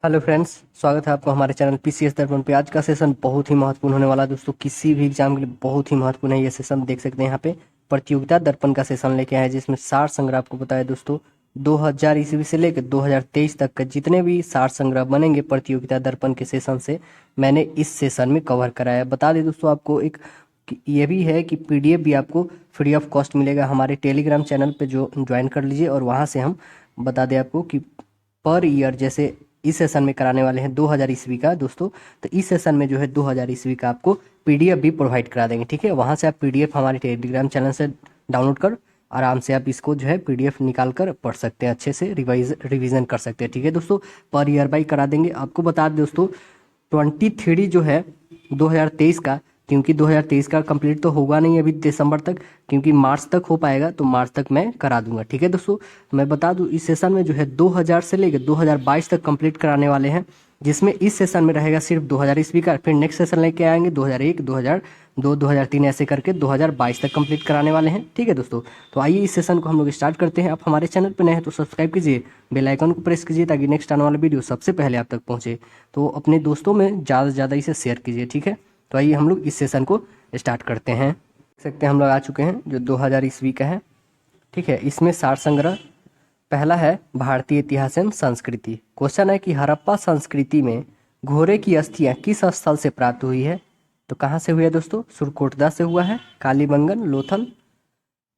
Hello friends, स्वागत है आपको हमारे चैनल पीसीएस दर्पण पे। आज का सेशन बहुत ही महत्वपूर्ण होने वाला है दोस्तों। किसी भी एग्जाम के लिए बहुत ही महत्वपूर्ण है ये सेशन। देख सकते हैं यहाँ पे प्रतियोगिता दर्पण का सेशन लेके आए हैं, जिसमें सार संग्रह आपको बताया दोस्तों 2000 ईस्वी से लेकर 2023 तक का जितने भी सार संग्रह बनेंगे प्रतियोगिता दर्पण के सेशन से मैंने इस सेशन में कवर कराया। बता दें दोस्तों आपको एक ये भी है कि पीडीएफ भी आपको फ्री ऑफ कॉस्ट मिलेगा हमारे टेलीग्राम चैनल पे, जो ज्वाइन कर लीजिए। और वहाँ से हम बता दें आपको कि पर ईयर जैसे इस सेशन में कराने वाले हैं 2000 ईस्वी का दोस्तों, तो इस सेशन में जो है 2000 ईस्वी का आपको पीडीएफ भी प्रोवाइड करा देंगे। ठीक है, वहाँ से आप पीडीएफ हमारे टेलीग्राम चैनल से डाउनलोड कर आराम से आप इसको जो है पीडीएफ निकाल कर पढ़ सकते हैं, अच्छे से रिवीजन कर सकते हैं। ठीक है दोस्तों, पर ईयर बाई करा देंगे। आपको बता दें दोस्तों 23 जो है 2023 का, क्योंकि 2023 का कंप्लीट तो होगा नहीं अभी दिसंबर तक, क्योंकि मार्च तक हो पाएगा, तो मार्च तक मैं करा दूंगा। ठीक है दोस्तों, मैं बता दूं इस सेशन में जो है 2000 से लेकर 2022 तक कंप्लीट कराने वाले हैं, जिसमें इस सेशन में रहेगा सिर्फ 2000 ईस्वी का। फिर नेक्स्ट सेशन लेके आएंगे 2001, 2002, 2003 ऐसे करके 2022 तक कंप्लीट कराने वाले हैं। ठीक है दोस्तों, तो आइए इस सेशन को हम लोग स्टार्ट करते हैं। आप हमारे चैनल पर नए हैं तो सब्सक्राइब कीजिए, बेल आइकन को प्रेस कीजिए ताकि नेक्स्ट आने वाला वीडियो सबसे पहले आप तक पहुंचे। तो अपने दोस्तों में ज़्यादा से ज़्यादा इसे शेयर कीजिए। ठीक है, तो आइए हम लोग इस सेशन को स्टार्ट करते हैं। देख सकते हैं हम लोग आ चुके हैं जो 2000 ईस्वी का है। ठीक है, इसमें सार संग्रह पहला है भारतीय इतिहास एवं संस्कृति। क्वेश्चन है कि हड़प्पा संस्कृति में घोड़े की अस्थियां किस स्थल से प्राप्त हुई है? तो कहाँ से हुई है दोस्तों? सुरकोटदा से हुआ है, कालीबंगन, लोथल।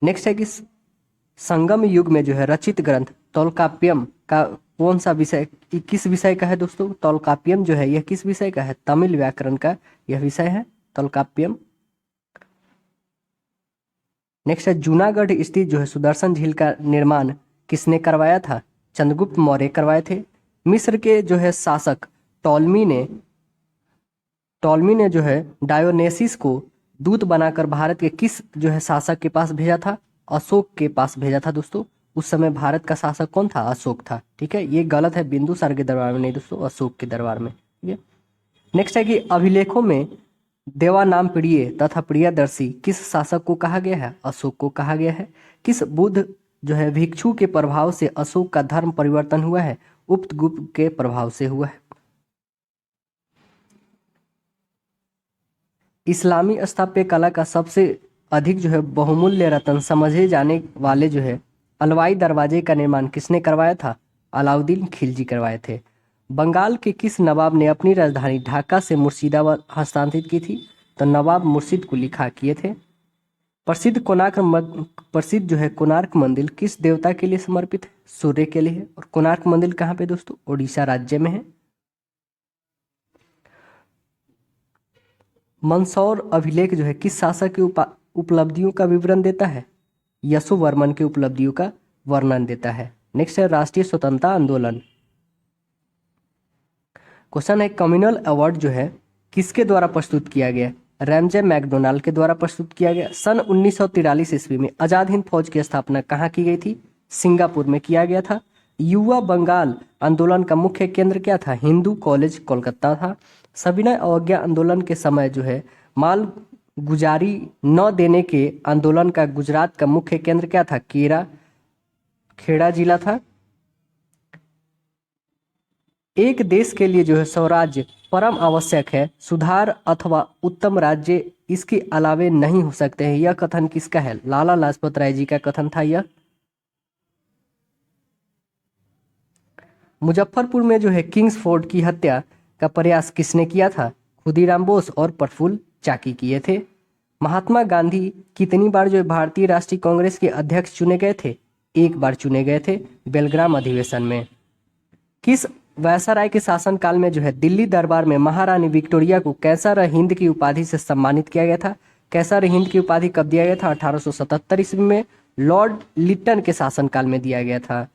नेक्स्ट है कि संगम युग में जो है रचित ग्रंथ तोलकाप्पियम का कौन सा विषय, किस विषय का है दोस्तों? तोलकाप्पियम जो है यह किस विषय का है? तमिल व्याकरण का यह विषय है तोलकाप्पियम। नेक्स्ट है जूनागढ़ स्थित जो है सुदर्शन झील का निर्माण किसने करवाया था? चंद्रगुप्त मौर्य करवाए थे। मिस्र के जो है शासक टॉलमी ने जो है डायोनेसिस को दूत बनाकर भारत के किस जो है शासक के पास भेजा था? अशोक के पास भेजा था दोस्तों। उस समय भारत का शासक कौन था? अशोक था। ठीक है, ये गलत है, बिंदुसार के दरबार में नहीं दोस्तों, अशोक के दरबार में। ठीक है, नेक्स्ट है कि अभिलेखों में देवानाम प्रिय तथा प्रियदर्शी किस शासक को कहा गया है? अशोक को कहा गया है। किस बुद्ध जो है भिक्षु के प्रभाव से अशोक का धर्म परिवर्तन हुआ है? उपगुप्त के प्रभाव से हुआ है। इस्लामी स्थापत्य कला का सबसे अधिक जो है बहुमूल्य रत्न समझे जाने वाले जो है अलवाई दरवाजे का निर्माण किसने करवाया था? अलाउद्दीन खिलजी करवाए थे। बंगाल के किस नवाब ने अपनी राजधानी ढाका से मुर्शिदाबाद हस्तांतरित की थी? तो नवाब मुर्शिद कुली खां किए थे। प्रसिद्ध जो है कोणार्क मंदिर किस देवता के लिए समर्पित है? सूर्य के लिए है। और कोणार्क मंदिर कहाँ पे दोस्तों? उड़ीसा राज्य में है। मंदसौर अभिलेख जो है किस शासक की उपलब्धियों का विवरण देता है? यशोवर्मन की उपलब्धियों का वर्णन देता है। नेक्स्ट है राष्ट्रीय स्वतंत्रता आंदोलन। क्वेश्चन है कम्युनल अवार्ड जो है किसके द्वारा प्रस्तुत किया गया? रैमजे मैकडोनाल्ड के द्वारा प्रस्तुत किया गया। सन 1943 ईस्वी में आजाद हिंद फौज की स्थापना कहाँ की गई थी? सिंगापुर में किया गया था। युवा बंगाल आंदोलन का मुख्य केंद्र क्या था? हिंदू कॉलेज कोलकाता था। सविनय अवज्ञा आंदोलन के समय जो है माल गुजारी न देने के आंदोलन का गुजरात का मुख्य केंद्र क्या था? खेड़ा जिला था। एक देश के लिए जो है स्वराज्य परम आवश्यक है, सुधार अथवा उत्तम राज्य इसके अलावे नहीं हो सकते हैं। यह कथन किसका है? लाला लाजपत राय जी का कथन था यह। मुजफ्फरपुर में जो है किंग्स फोर्ड की हत्या का प्रयास किसने किया था? खुदीराम बोस और प्रफुल्ल चाकी किए थे। महात्मा गांधी कितनी बार जो है भारतीय राष्ट्रीय कांग्रेस के अध्यक्ष चुने गए थे? एक बार चुने गए थे, बेलग्राम अधिवेशन में। किस वायसराय के शासनकाल में जो है दिल्ली दरबार में महारानी विक्टोरिया को कैसर हिंद की उपाधि से सम्मानित किया गया था? कैसर हिंद की उपाधि कब दिया गया था? 1877 ईस्वी में लॉर्ड लिटन के शासनकाल में दिया गया था।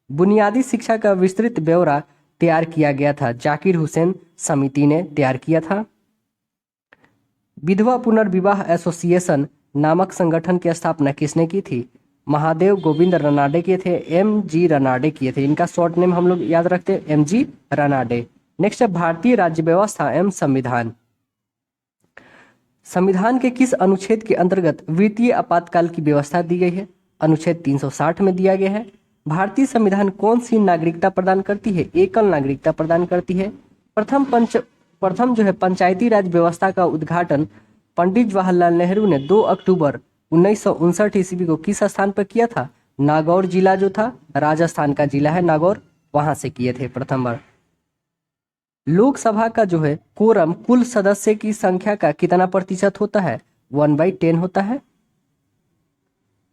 बुनियादी शिक्षा का विस्तृत ब्यौरा तैयार किया गया था, जाकिर हुसैन समिति ने तैयार किया था। विधवा पुनर्विवाह एसोसिएशन नामक संगठन की स्थापना किसने की थी? महादेव गोविंद रनाडे किए थे, MG रनाडे किए थे। इनका शॉर्ट नेम हम लोग याद रखते हैं, MG रनाडे। नेक्स्ट है भारतीय राज्य व्यवस्था एवं संविधान। संविधान के किस अनुच्छेद के अंतर्गत वित्तीय आपातकाल की व्यवस्था दी गई है? अनुच्छेद 360 में दिया गया है। भारतीय संविधान कौन सी नागरिकता प्रदान करती है? एकल नागरिकता प्रदान करती है। प्रथम जो है पंचायती राज व्यवस्था का उद्घाटन पंडित जवाहरलाल नेहरू ने 2 अक्टूबर 1959 ईस्वी को किस स्थान पर किया था? नागौर जिला जो था, राजस्थान का जिला है नागौर, वहां से किए थे प्रथम बार। लोकसभा का जो है कोरम कुल सदस्य की संख्या का कितना प्रतिशत होता है? 1/10 होता है।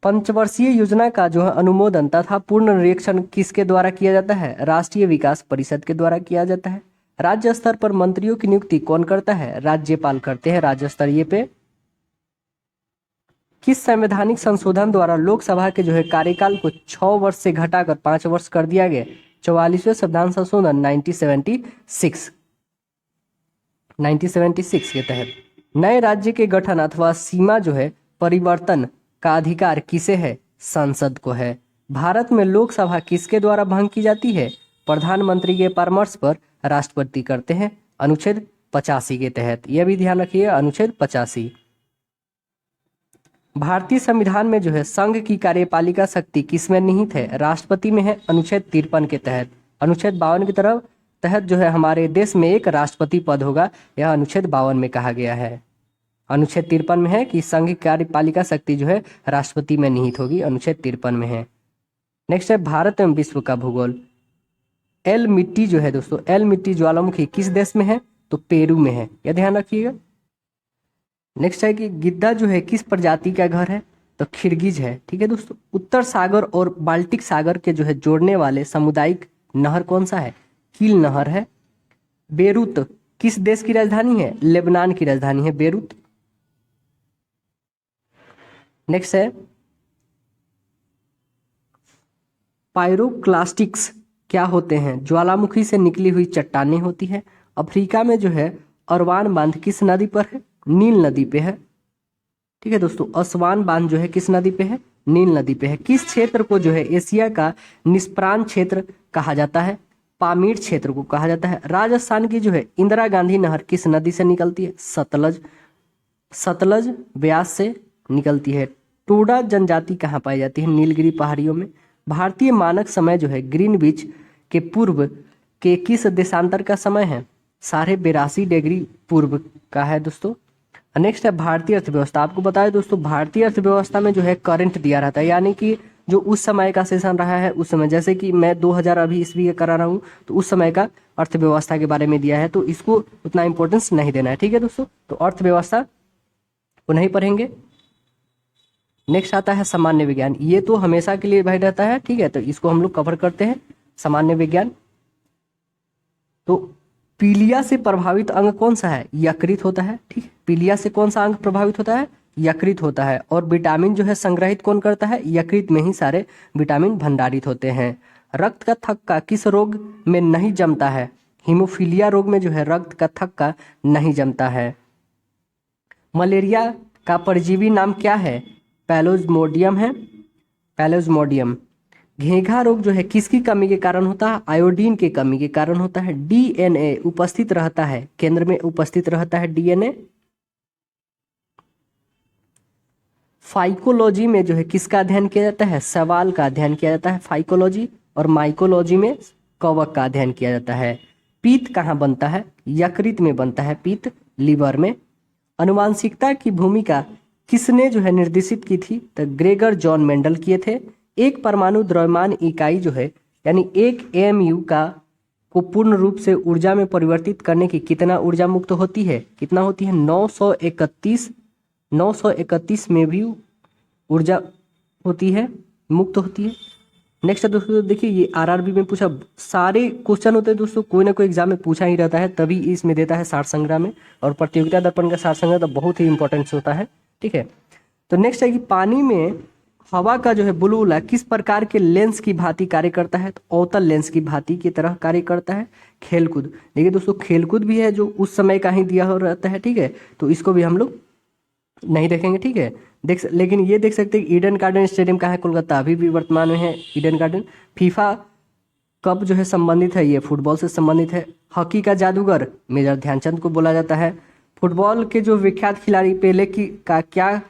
पंचवर्षीय योजना का जो है अनुमोदन तथा पूर्ण निरीक्षण किसके द्वारा किया जाता है? राष्ट्रीय विकास परिषद के द्वारा किया जाता है। राज्य स्तर पर मंत्रियों की नियुक्ति कौन करता है? राज्यपाल करते हैं राज्य स्तरीय पे। किस संवैधानिक संशोधन द्वारा लोकसभा के जो है कार्यकाल को 6 वर्ष से घटाकर 5 वर्ष कर दिया गया? 44वें संविधान संशोधन 1976 के तहत। नए राज्य के गठन अथवा सीमा जो है परिवर्तन का अधिकार किसे है? संसद को है। भारत में लोकसभा किसके द्वारा भंग की जाती है? प्रधानमंत्री के परामर्श पर राष्ट्रपति करते हैं, अनुच्छेद 85 के तहत। यह भी ध्यान रखिए, अनुच्छेद 85। भारतीय संविधान में जो है संघ की कार्यपालिका शक्ति किसमें निहित है? राष्ट्रपति में है, अनुच्छेद 53 के तहत। अनुच्छेद 52 की तरफ तहत जो है हमारे देश में एक राष्ट्रपति पद होगा, यह अनुच्छेद 52 में कहा गया है। अनुच्छेद 53 में है कि संघ की कार्यपालिका शक्ति जो है राष्ट्रपति में निहित होगी, अनुच्छेद 53 में है। नेक्स्ट है भारत एवं विश्व का भूगोल। एल मिट्टी जो है दोस्तों, एल मिट्टी ज्वालामुखी किस देश में है? तो पेरू में है, यह ध्यान रखिएगा। नेक्स्ट है कि गिद्दा जो है किस प्रजाति का घर है? तो खिरगिज है, ठीक है दोस्तों। उत्तर सागर और बाल्टिक सागर के जो है जोड़ने वाले सामुदायिक नहर कौन सा है? कील नहर है। बेरूत किस देश की राजधानी है? लेबनान की राजधानी है बेरूत। नेक्स्ट है पायरोक्लास्टिक्स क्या होते हैं? ज्वालामुखी से निकली हुई चट्टानें होती है। अफ्रीका में जो है अरवान बांध किस नदी पर है? नील नदी पे है, ठीक है दोस्तों। असवान बांध जो है किस नदी पे है? नील नदी पे है। किस क्षेत्र को जो है एशिया का निष्प्राण क्षेत्र कहा जाता है? पामीर क्षेत्र को कहा जाता है। राजस्थान की जो है इंदिरा गांधी नहर किस नदी से निकलती है? सतलज ब्यास से निकलती है। टोडा जनजाति कहाँ पाई जाती है? नीलगिरी पहाड़ियों में। भारतीय मानक समय जो है ग्रीनविच के पूर्व के किस देशांतर का समय है? 82.5 डिग्री पूर्व का है दोस्तों। नेक्स्ट है भारतीय अर्थव्यवस्था। आपको बताया दोस्तों भारतीय अर्थव्यवस्था में जो है करंट दिया रहता है, यानी कि जो उस समय का सेशन रहा है उस समय, जैसे कि मैं 2000 अभी ईस्वी का करा रहा हूँ तो उस समय का अर्थव्यवस्था के बारे में दिया है, तो इसको उतना इंपॉर्टेंस नहीं देना है, ठीक है दोस्तों। तो अर्थव्यवस्था को नहीं पढ़ेंगे। नेक्स्ट आता है सामान्य विज्ञान। ये तो हमेशा के लिए भाई रहता है, ठीक है, तो इसको हम लोग कवर करते हैं। सामान्य विज्ञान तो पीलिया से प्रभावित अंग कौन सा है? यकृत होता है, ठीक है। पीलिया से कौन सा अंग प्रभावित होता है? यकृत होता है। और विटामिन जो है संग्रहित कौन करता है? यकृत में ही सारे विटामिन भंडारित होते हैं। रक्त का थक्का किस रोग में नहीं जमता है? हीमोफीलिया रोग में जो है रक्त का थक्का नहीं जमता है। मलेरिया का परजीवी नाम क्या है? पैलोजमोडियम है, पैलोजमोडियम। घेंघा रोग जो है किसकी कमी के कारण होता है? आयोडीन की कमी के कारण होता है। डीएनए उपस्थित रहता है, केंद्र में उपस्थित रहता है डीएनए। फाइकोलॉजी में जो है किसका अध्ययन किया जाता है? सवाल का अध्ययन किया जाता है फाइकोलॉजी। और माइकोलॉजी में कवक का अध्ययन किया जाता है। पित्त कहाँ बनता है? यकृत में बनता है पित्त, लीवर में। अनुवांशिकता की भूमिका किसने जो है निर्देशित की थी? तो ग्रेगर जॉन मेंडल किए थे। एक परमाणु द्रव्यमान इकाई जो है यानी एक एमयू का को पूर्ण रूप से ऊर्जा में परिवर्तित करने की कितना ऊर्जा मुक्त होती है? कितना होती है? 931 में भी ऊर्जा होती है, मुक्त होती है। नेक्स्ट दोस्तों देखिए, ये आरआरबी में पूछा सारे क्वेश्चन होते हैं दोस्तों, कोई ना कोई एग्जाम में पूछा ही रहता है, तभी इसमें देता है सार संग्रह में। और प्रतियोगिता दर्पण का सार संग्रह तो बहुत ही इंपॉर्टेंट होता है, ठीक है। तो नेक्स्ट है कि पानी में हवा का जो है बुलबुला किस प्रकार के लेंस की भांति कार्य करता है? तो अवतल लेंस की भांति की तरह कार्य करता है। खेलकूद, देखिए दोस्तों खेलकूद भी है जो उस समय का ही दिया हो रहता है, ठीक है, तो इसको भी हम लोग नहीं देखेंगे, ठीक है। लेकिन ये देख सकते हैं ईडन गार्डन स्टेडियम का है कोलकाता, अभी भी वर्तमान में है ईडन गार्डन। फीफा कब जो है संबंधित है? ये फुटबॉल से संबंधित है। हॉकी का जादूगर मेजर ध्यानचंद को बोला जाता है। फुटबॉल के जो विख्यात खिलाड़ी पेले की का क्या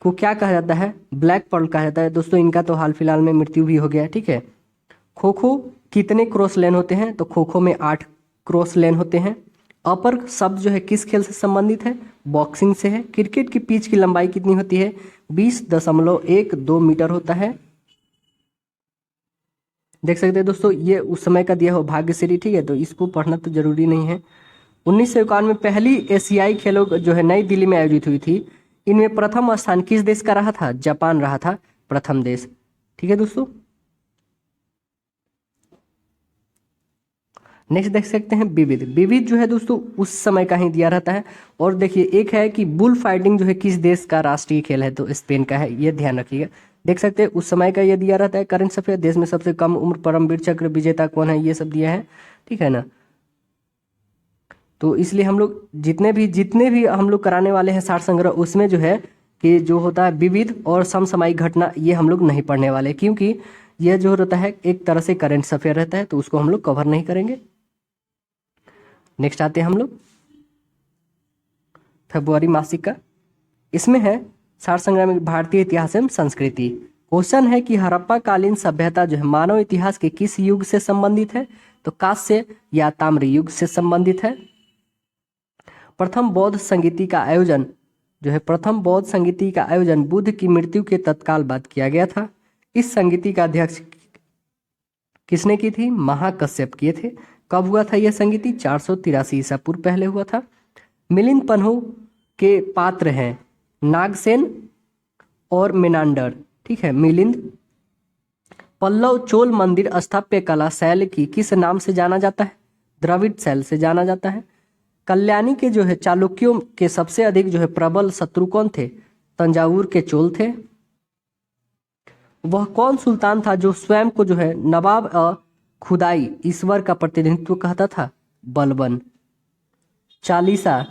को क्या कहा जाता है? ब्लैक पर्ल कहा जाता है दोस्तों। इनका तो हाल फिलहाल में मृत्यु भी हो गया है, ठीक है। खो खो कितने क्रॉस लेन होते हैं? तो खो खो में 8 क्रॉस लेन होते हैं। अपर शब्द जो है किस खेल से संबंधित है? बॉक्सिंग से है। क्रिकेट की पिच की लंबाई कितनी होती है? 20.12 मीटर होता है। देख सकते हैं दोस्तों, ये उस समय का दिया हो भाग्यश्री, ठीक है, तो इसको पढ़ना तो जरूरी नहीं है। 1951 में पहली एशियाई खेलों जो है नई दिल्ली में आयोजित हुई थी। इनमें प्रथम स्थान किस देश का रहा था? जापान रहा था प्रथम देश, ठीक है दोस्तों। नेक्स्ट देख सकते हैं विविध। विविध जो है दोस्तों उस समय का ही दिया रहता है। और देखिए एक है कि बुल फाइटिंग जो है किस देश का राष्ट्रीय खेल है? तो स्पेन का है, ये ध्यान रखिएगा। देख सकते हैं उस समय का ये दिया रहता है। करंट अफेयर, देश में सबसे कम उम्र परमवीर चक्र विजेता कौन है? ये सब दिया है, ठीक है ना। तो इसलिए हम लोग जितने भी हम लोग कराने वाले हैं सार संग्रह, उसमें जो है कि जो होता है विविध और समसामयिक घटना, ये हम लोग नहीं पढ़ने वाले, क्योंकि यह जो रहता है एक तरह से करंट अफेयर रहता है, तो उसको हम लोग कवर नहीं करेंगे। नेक्स्ट आते हैं हम लोग फरवरी मासिक का। इसमें है सार संग्रह में भारतीय इतिहास एवं संस्कृति। क्वेश्चन है कि हड़प्पा कालीन सभ्यता जो है मानव इतिहास के किस युग से संबंधित है? तो कांस्य या ताम्र युग से संबंधित है। प्रथम बौद्ध संगीति का आयोजन जो है, प्रथम बौद्ध संगीति का आयोजन बुद्ध की मृत्यु के तत्काल बाद किया गया था। इस संगीति का अध्यक्ष किसने की थी? महाकश्यप किए थे। कब हुआ था यह संगीति? 483 ईसा पूर्व पहले हुआ था। मिलिंद पन्हु के पात्र हैं नागसेन और मेनांडर, ठीक है। मिलिंद पल्लव चोल मंदिर स्थापत्य कला शैल की किस नाम से जाना जाता है? द्रविड़ शैल से जाना जाता है। कल्याणी के जो है चालुक्यों के सबसे अधिक जो है प्रबल शत्रु कौन थे? तंजावुर के चोल थे। वह कौन सुल्तान था जो स्वयं को जो है नवाब खुदाई ईश्वर का प्रतिनिधित्व कहता था? बलबन। चालीसा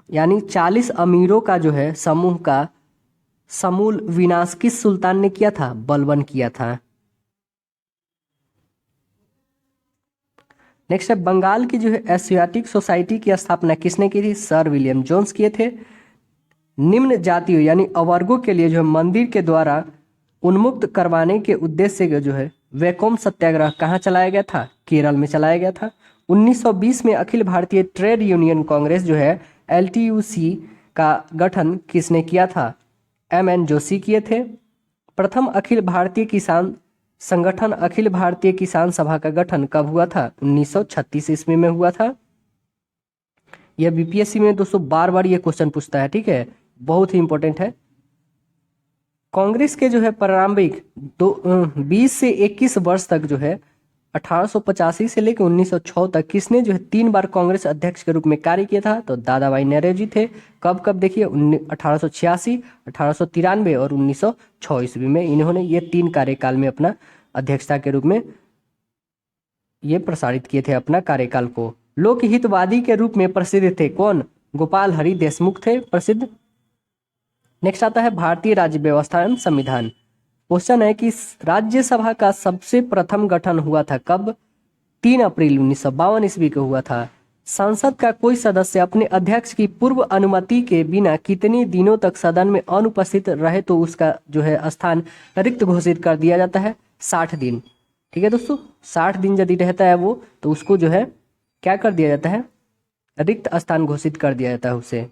यानी 40 अमीरों का जो है समूह का समूल विनाश किस सुल्तान ने किया था? बलबन किया था। नेक्स्ट है बंगाल की जो है एशियाटिक सोसाइटी की स्थापना किसने की थी? सर विलियम जोन्स किए थे। निम्न जातियों यानी अवर्गों के लिए जो है मंदिर के द्वारा उन्मुक्त करवाने के उद्देश्य से जो है वैकोम सत्याग्रह कहाँ चलाया गया था? केरल में चलाया गया था। 1920 में अखिल भारतीय ट्रेड यूनियन कांग्रेस जो है LTUC का गठन किसने किया था? MN जोशी किए थे। प्रथम अखिल भारतीय किसान संगठन अखिल भारतीय किसान सभा का गठन कब हुआ था? 1936 ईस्वी में हुआ था। यह BPSC में दोस्तों बार बार ये क्वेश्चन पूछता है, ठीक है, बहुत ही इंपॉर्टेंट है। कांग्रेस के जो है प्रारंभिक 20 से 21 वर्ष तक जो है 1885 से लेकर 1906 तक किसने जो है 3 बार कांग्रेस अध्यक्ष के रूप में कार्य किया था? तो दादा भाई नौरोजी थे। कब कब देखिए 1886, 1893 और 1906 ईस्वी में इन्होंने ये 3 कार्यकाल में अपना अध्यक्षता के रूप में ये प्रसारित किए थे अपना कार्यकाल को। लोकहितवादी के रूप में प्रसिद्ध थे कौन? गोपाल हरि देशमुख थे प्रसिद्ध। नेक्स्ट आता है भारतीय राज्य व्यवस्था एवं संविधान। क्वेश्चन है कि राज्यसभा का सबसे प्रथम गठन हुआ था कब? 3 अप्रैल 1952 ईस्वी को हुआ था। संसद का कोई सदस्य अपने अध्यक्ष की पूर्व अनुमति के बिना कितने दिनों तक सदन में अनुपस्थित रहे तो उसका जो है स्थान रिक्त घोषित कर दिया जाता है? 60 दिन, ठीक है दोस्तों। 60 दिन यदि रहता है वो, तो उसको जो है क्या कर दिया जाता है? रिक्त स्थान घोषित कर दिया जाता है उसे।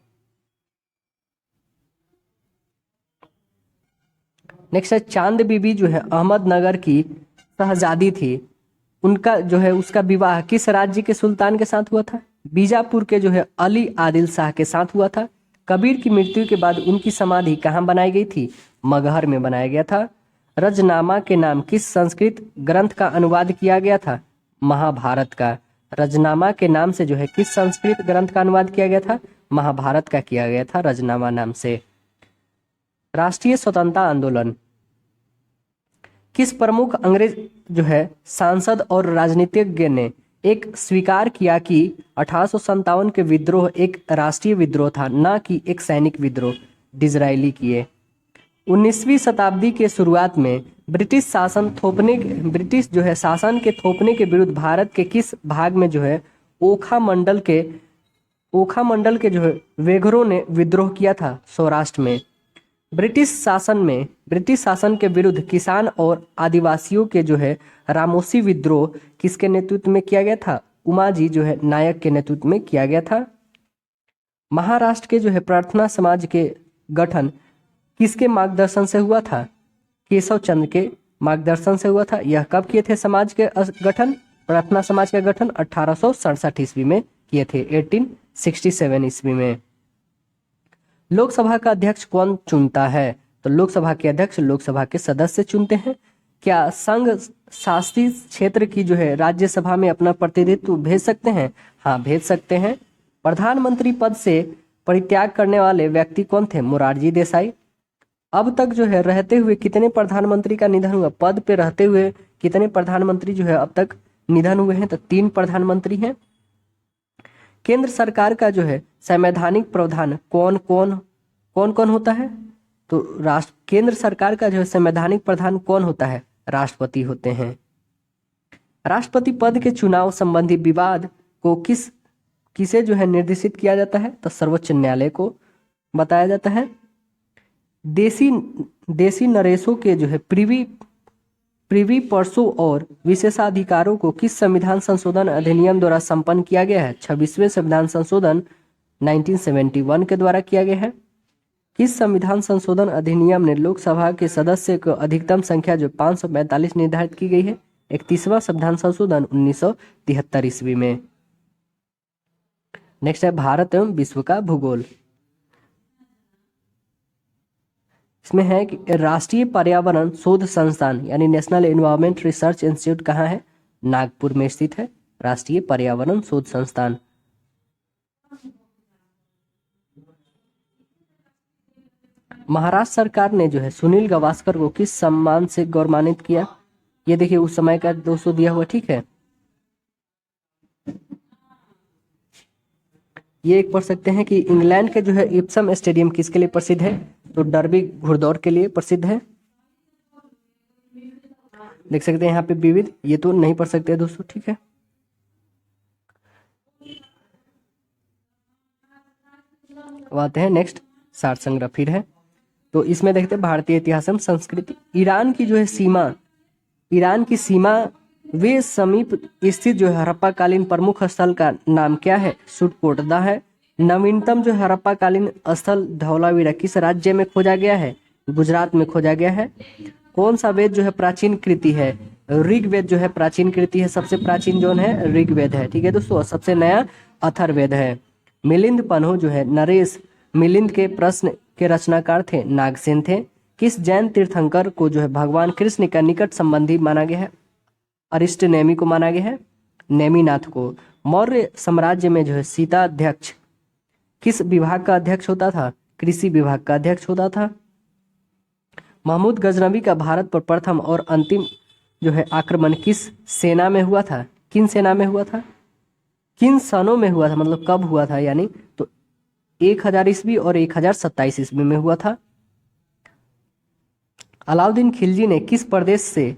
नेक्स्ट है चांद बीबी जो है अहमदनगर की शहजादी थी। उनका जो है उसका विवाह किस राज्य के सुल्तान के साथ हुआ था? बीजापुर के जो है अली आदिल शाह के साथ हुआ था। कबीर की मृत्यु के बाद उनकी समाधि कहाँ बनाई गई थी? मगहर में बनाया गया था। रजनामा के नाम किस संस्कृत ग्रंथ का अनुवाद किया गया था? महाभारत का। रजनामा के नाम से जो है किस संस्कृत ग्रंथ का अनुवाद किया गया था? महाभारत का किया गया था रजनामा नाम से। राष्ट्रीय स्वतंत्रता आंदोलन किस प्रमुख अंग्रेज जो है सांसद और राजनीतिज्ञ ने एक स्वीकार किया कि 1857 के विद्रोह एक राष्ट्रीय विद्रोह था, न कि एक सैनिक विद्रोह? डिज़रायली किए। 19वीं शताब्दी के शुरुआत में ब्रिटिश जो है शासन के थोपने के विरुद्ध भारत के किस भाग में जो है ओखा मंडल के जो है वेघरों ने विद्रोह किया था? सौराष्ट्र में। ब्रिटिश शासन के विरुद्ध किसान और आदिवासियों के जो है रामोसी विद्रोह किसके नेतृत्व में किया गया था? उमाजी जो है नायक के नेतृत्व में किया गया था। महाराष्ट्र के जो है प्रार्थना समाज के गठन किसके मार्गदर्शन से हुआ था? केशव चंद्र के मार्गदर्शन से हुआ था। यह कब किए थे समाज के गठन, प्रार्थना समाज का गठन? 1867 ईस्वी में किए थे, 1867 ईस्वी में। लोकसभा का अध्यक्ष कौन चुनता है? तो लोकसभा के अध्यक्ष लोकसभा के सदस्य चुनते हैं। क्या संघ शासित क्षेत्र की जो है राज्यसभा में अपना प्रतिनिधित्व भेज सकते हैं? हाँ, भेज सकते हैं। प्रधानमंत्री पद से परित्याग करने वाले व्यक्ति कौन थे? मोरारजी देसाई। अब तक जो है रहते हुए कितने प्रधानमंत्री का निधन हुआ? पद पे रहते हुए कितने प्रधानमंत्री जो है अब तक निधन हुए हैं? तो 3 प्रधानमंत्री हैं। केंद्र सरकार का जो है संवैधानिक प्रावधान कौन कौन होता है? तो केंद्र सरकार का जो है संवैधानिक प्रधान कौन होता है? राष्ट्रपति होते हैं। राष्ट्रपति पद के चुनाव संबंधी विवाद को किसे जो है निर्देशित किया जाता है? तो सर्वोच्च न्यायालय को बताया जाता है। देसी नरेशों के जो है प्रीवी पर्सों और विशेषाधिकारों को किस संविधान संशोधन अधिनियम द्वारा संपन्न किया गया है? 26वें संविधान संशोधन 1971 के द्वारा किया गया है। किस संविधान संशोधन अधिनियम ने लोकसभा के सदस्य को अधिकतम संख्या जो 545 निर्धारित की गई है? 31वां संविधान संशोधन 1973 ईस्वी में। नेक्स्ट है भारत एवं विश्व का भूगोल। इसमें है कि राष्ट्रीय पर्यावरण शोध संस्थान यानी नेशनल एनवायरमेंट रिसर्च इंस्टीट्यूट कहाँ है? नागपुर में स्थित है राष्ट्रीय पर्यावरण शोध संस्थान। महाराष्ट्र सरकार ने जो है सुनील गावस्कर को किस सम्मान से गौरवान्वित किया? ये देखिए उस समय का 200 दिया हुआ, ठीक है। ये एक पढ़ सकते हैं कि इंग्लैंड के जो है इप्सम स्टेडियम किसके लिए प्रसिद्ध है? तो डर्बी घुड़दौड़ के लिए प्रसिद्ध है। देख सकते हैं यहाँ पे विविध, ये तो नहीं पढ़ सकते दोस्तों, ठीक है। आते हैं नेक्स्ट सार संग्रह फिर है। तो इसमें देखते हैं भारतीय इतिहास एवं संस्कृति। ईरान की जो है सीमा वे समीप स्थित जो है हड़प्पाकालीन प्रमुख स्थल का नाम क्या है? सुटकोटदा है। नवीनतम जो हड़प्पाकालीन स्थल धौलावीरा किस राज्य में खोजा गया है? गुजरात में खोजा गया है। कौन सा वेद जो है प्राचीन कृति है? ऋग्वेद जो है प्राचीन कृति है। सबसे प्राचीन जो है ऋग्वेद है, ठीक है दोस्तों। सबसे नया अथर्ववेद है। मिलिंद पन्हो जो है नरेश मिलिंद के प्रश्न के रचनाकार थे, नागसेन थे। किस जैन तीर्थंकर को जो है भगवान कृष्ण का निकट संबंधी माना गया है? अरिष्ट नेमी को माना गया है, नेमिनाथ को। मौर्य साम्राज्य में जो है सीता अध्यक्ष किस विभाग का अध्यक्ष होता था? कृषि विभाग का अध्यक्ष होता था। महमूद गजनवी का भारत पर प्रथम और अंतिम जो है आक्रमण किस सेना में हुआ था? किन सेना में हुआ था? किन सनों में हुआ था, मतलब कब हुआ था? यानी तो 1000 ईस्वी और 1027 ईस्वी में हुआ था। अलाउद्दीन खिलजी ने किस प्रदेश से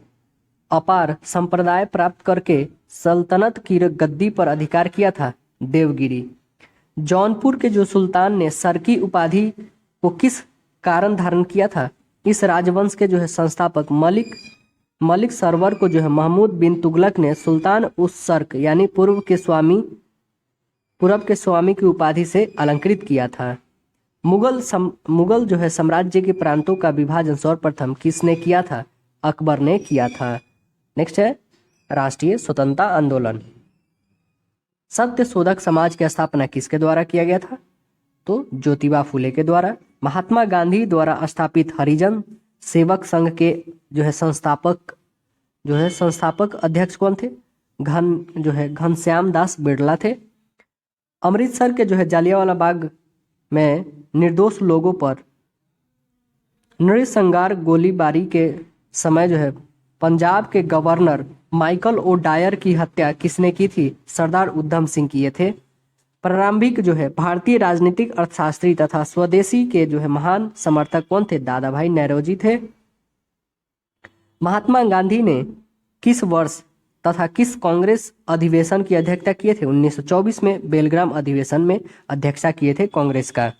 अपार संप्रदाय प्राप्त करके सल्तनत की गद्दी पर अधिकार किया था? देवगिरी। जौनपुर के जो सुल्तान ने सरकी उपाधि को किस कारण धारण किया था? इस राजवंश के जो है संस्थापक मलिक सरवर को जो है महमूद बिन तुगलक ने सुल्तान उस सर्क यानी पूर्व के स्वामी की उपाधि से अलंकृत किया था। मुगल जो है साम्राज्य के प्रांतों का विभाजन सर्वप्रथम किसने किया था? अकबर ने किया था। नेक्स्ट है राष्ट्रीय स्वतंत्रता आंदोलन। सत्य शोधक समाज की स्थापना किसके द्वारा किया गया था? तो ज्योतिबा फुले के द्वारा। महात्मा गांधी द्वारा स्थापित हरिजन सेवक संघ के जो है संस्थापक अध्यक्ष कौन थे? घनश्याम दास बिरला थे। अमृतसर के जो है जालियांवाला बाग में निर्दोष लोगों पर नृशंसार गोलीबारी के समय जो है पंजाब के गवर्नर माइकल ओ डायर की हत्या किसने की थी? सरदार उधम सिंह किए थे। प्रारंभिक जो है भारतीय राजनीतिक अर्थशास्त्री तथा स्वदेशी के जो है महान समर्थक कौन थे? दादा भाई नौरोजी थे। महात्मा गांधी ने किस वर्ष तथा किस कांग्रेस अधिवेशन की अध्यक्षता किए थे? 1924 में बेलग्राम अधिवेशन में अध्यक्षता किए थे कांग्रेस का।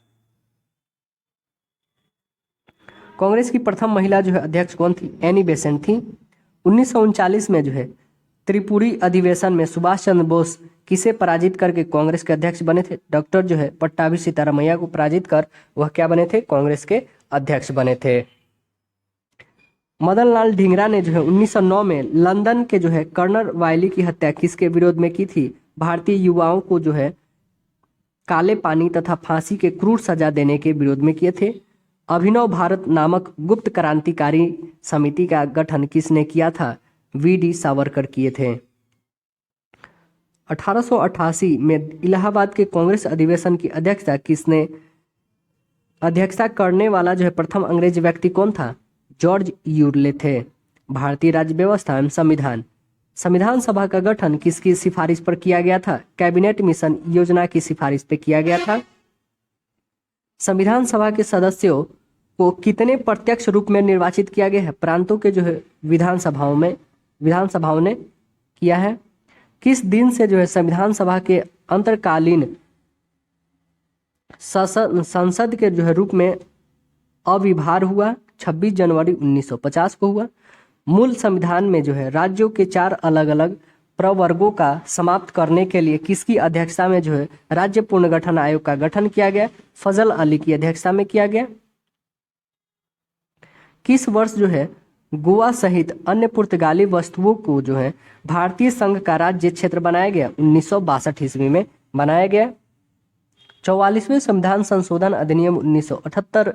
कांग्रेस की प्रथम महिला जो है अध्यक्ष कौन थी? एनी बेसेंट थी। 1939 में जो है त्रिपुरी अधिवेशन में सुभाष चंद्र बोस किसे पराजित करके कांग्रेस के अध्यक्ष बने थे? डॉक्टर जो है पट्टाभी सीतारामैया को पराजित कर वह क्या बने थे? कांग्रेस के अध्यक्ष बने थे। मदन लाल ढींगरा ने जो है 1909 में लंदन के जो है कर्नल वायली की हत्या किसके विरोध में की थी? भारतीय युवाओं को जो है काले पानी तथा फांसी के क्रूर सजा देने के विरोध में किए थे। अभिनव भारत नामक गुप्त क्रांतिकारी समिति का गठन किसने किया था? वी.डी. सावरकर किए थे। 1888 में इलाहाबाद के कांग्रेस अधिवेशन की अध्यक्षता करने वाला जो है प्रथम अंग्रेज व्यक्ति कौन था? जॉर्ज यूरले थे। भारतीय राज्य व्यवस्था एवं संविधान सभा का गठन किसकी सिफारिश पर किया गया था? कैबिनेट मिशन योजना की सिफारिश पर किया गया था। संविधान सभा के सदस्यों को कितने प्रत्यक्ष रूप में निर्वाचित किया गया है? प्रांतों के जो है विधानसभाओं ने किया है। किस दिन से जो है संविधान सभा के अंतरकालीन संसद के जो है रूप में अविभार हुआ? 26 जनवरी 1950 को हुआ। मूल संविधान में जो है राज्यों के 4 अलग अलग प्रवर्गों का समाप्त करने के लिए किसकी अध्यक्षता में जो है राज्य पुनर्गठन आयोग का गठन किया गया? फजल अली की अध्यक्षता में किया गया। किस वर्ष जो है गोवा सहित अन्य पुर्तगाली वस्तुओं को जो है भारतीय संघ का राज्य क्षेत्र बनाया गया? 1962 ईस्वी में बनाया गया। 44वें संविधान संशोधन अधिनियम 1978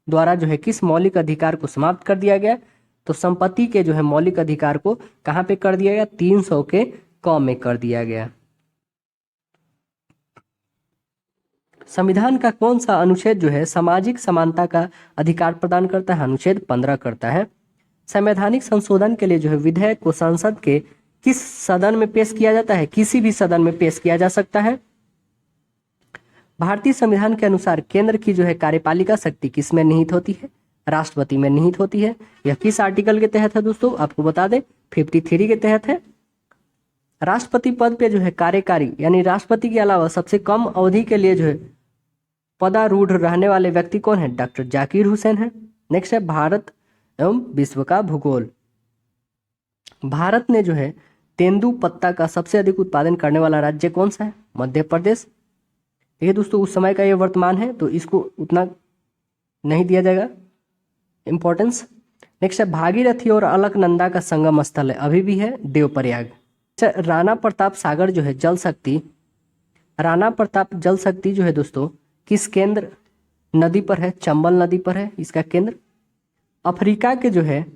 द्वारा जो है किस मौलिक अधिकार को समाप्त कर दिया गया? तो संपत्ति के जो है मौलिक अधिकार को कहां पे कर दिया गया? 300 के क में कर दिया गया। संविधान का कौन सा अनुच्छेद जो है सामाजिक समानता का अधिकार प्रदान करता है? अनुच्छेद 15 करता है। संवैधानिक संशोधन के लिए जो है विधेयक को संसद के किस सदन में पेश किया जाता है? किसी भी सदन में पेश किया जा सकता है। भारतीय संविधान के अनुसार केंद्र की जो है कार्यपालिका शक्ति किस में निहित होती है? राष्ट्रपति में निहित होती है। यह किस आर्टिकल के तहत है दोस्तों? आपको बता दें 53 के तहत है। राष्ट्रपति पद पे जो है कार्यकारी यानी राष्ट्रपति के अलावा सबसे कम अवधि के लिए जो है पदारूढ़ रहने वाले व्यक्ति कौन है? डॉक्टर जाकिर हुसैन है। नेक्स्ट है भारत एवं विश्व का भूगोल। भारत ने जो है तेंदू पत्ता का सबसे अधिक उत्पादन करने वाला राज्य कौन सा है? मध्य प्रदेश। ये दोस्तों उस समय का ये वर्तमान है तो इसको उतना नहीं दिया जाएगा इंपॉर्टेंस। नेक्स्ट है भागीरथी और अलकनंदा का संगम स्थल है अभी भी है देवप्रयाग। राणा प्रताप सागर जो है जल शक्ति जो है दोस्तों किस केंद्र नदी पर है? चंबल नदी पर है इसका केंद्र। अफ्रीका के जो है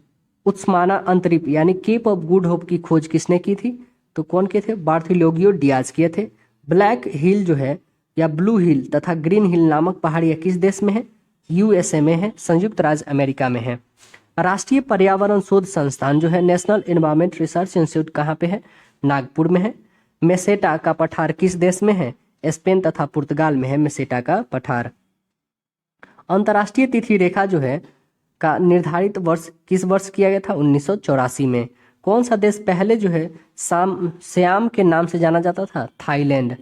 उस्माना अंतरिप यानी केप ऑफ गुड होप की खोज किसने की थी? तो कौन किए थे? बार्थोलोमेव डियाज किए थे। ब्लैक हिल जो है या ब्लू हिल तथा ग्रीन हिल नामक पहाड़ियां किस देश में है? यूएसए में है, संयुक्त राज्य अमेरिका में है। राष्ट्रीय पर्यावरण शोध संस्थान जो है नेशनल एनवायरमेंट रिसर्च इंस्टीट्यूट कहाँ पे है? नागपुर में है। मेसेटा का पठार किस देश में है? स्पेन तथा पुर्तगाल में है मेसेटा का पठार। अंतर्राष्ट्रीय तिथि रेखा जो है का निर्धारित वर्ष किस वर्ष किया गया था? 1984 में। कौन सा देश पहले जो है श्याम के नाम से जाना जाता था? थाईलैंड।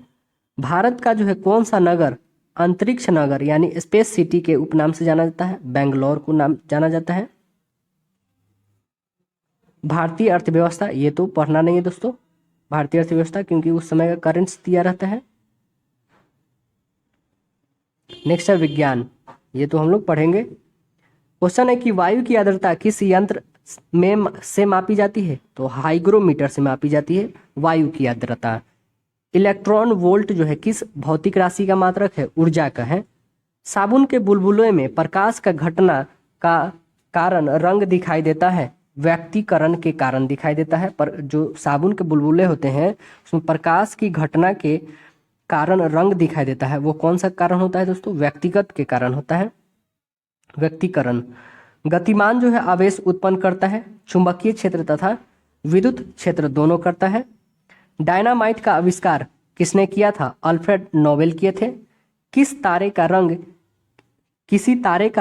भारत का जो है कौन सा नगर अंतरिक्ष नगर यानी स्पेस सिटी के उपनाम से जाना जाता है? बेंगलोर को नाम जाना जाता है। भारतीय अर्थव्यवस्था, ये तो पढ़ना नहीं है दोस्तों भारतीय अर्थव्यवस्था, क्योंकि उस समय का करेंट्स दिया रहता है। नेक्स्ट है विज्ञान, ये तो हम लोग पढ़ेंगे। क्वेश्चन है कि वायु की आर्द्रता किस यंत्र में से मापी जाती है? तो हाइग्रोमीटर से मापी जाती है वायु की आर्द्रता। इलेक्ट्रॉन वोल्ट जो है किस भौतिक राशि का मात्रक है? ऊर्जा का है। साबुन के बुलबुले में प्रकाश का घटना का कारण रंग दिखाई देता है? व्यक्तिकरण के कारण दिखाई देता है। पर जो साबुन के बुलबुले होते हैं उसमें प्रकाश की घटना के कारण रंग दिखाई देता है, वो कौन सा कारण होता है दोस्तों? व्यक्तिगत के कारण होता है, व्यक्तिकरण। गतिमान जो है आवेश उत्पन्न करता है, चुंबकीय क्षेत्र तथा विद्युत क्षेत्र दोनों करता है। डायनामाइट का आविष्कार किसने किया था? अल्फ्रेड नोबेल किए थे। किसी तारे का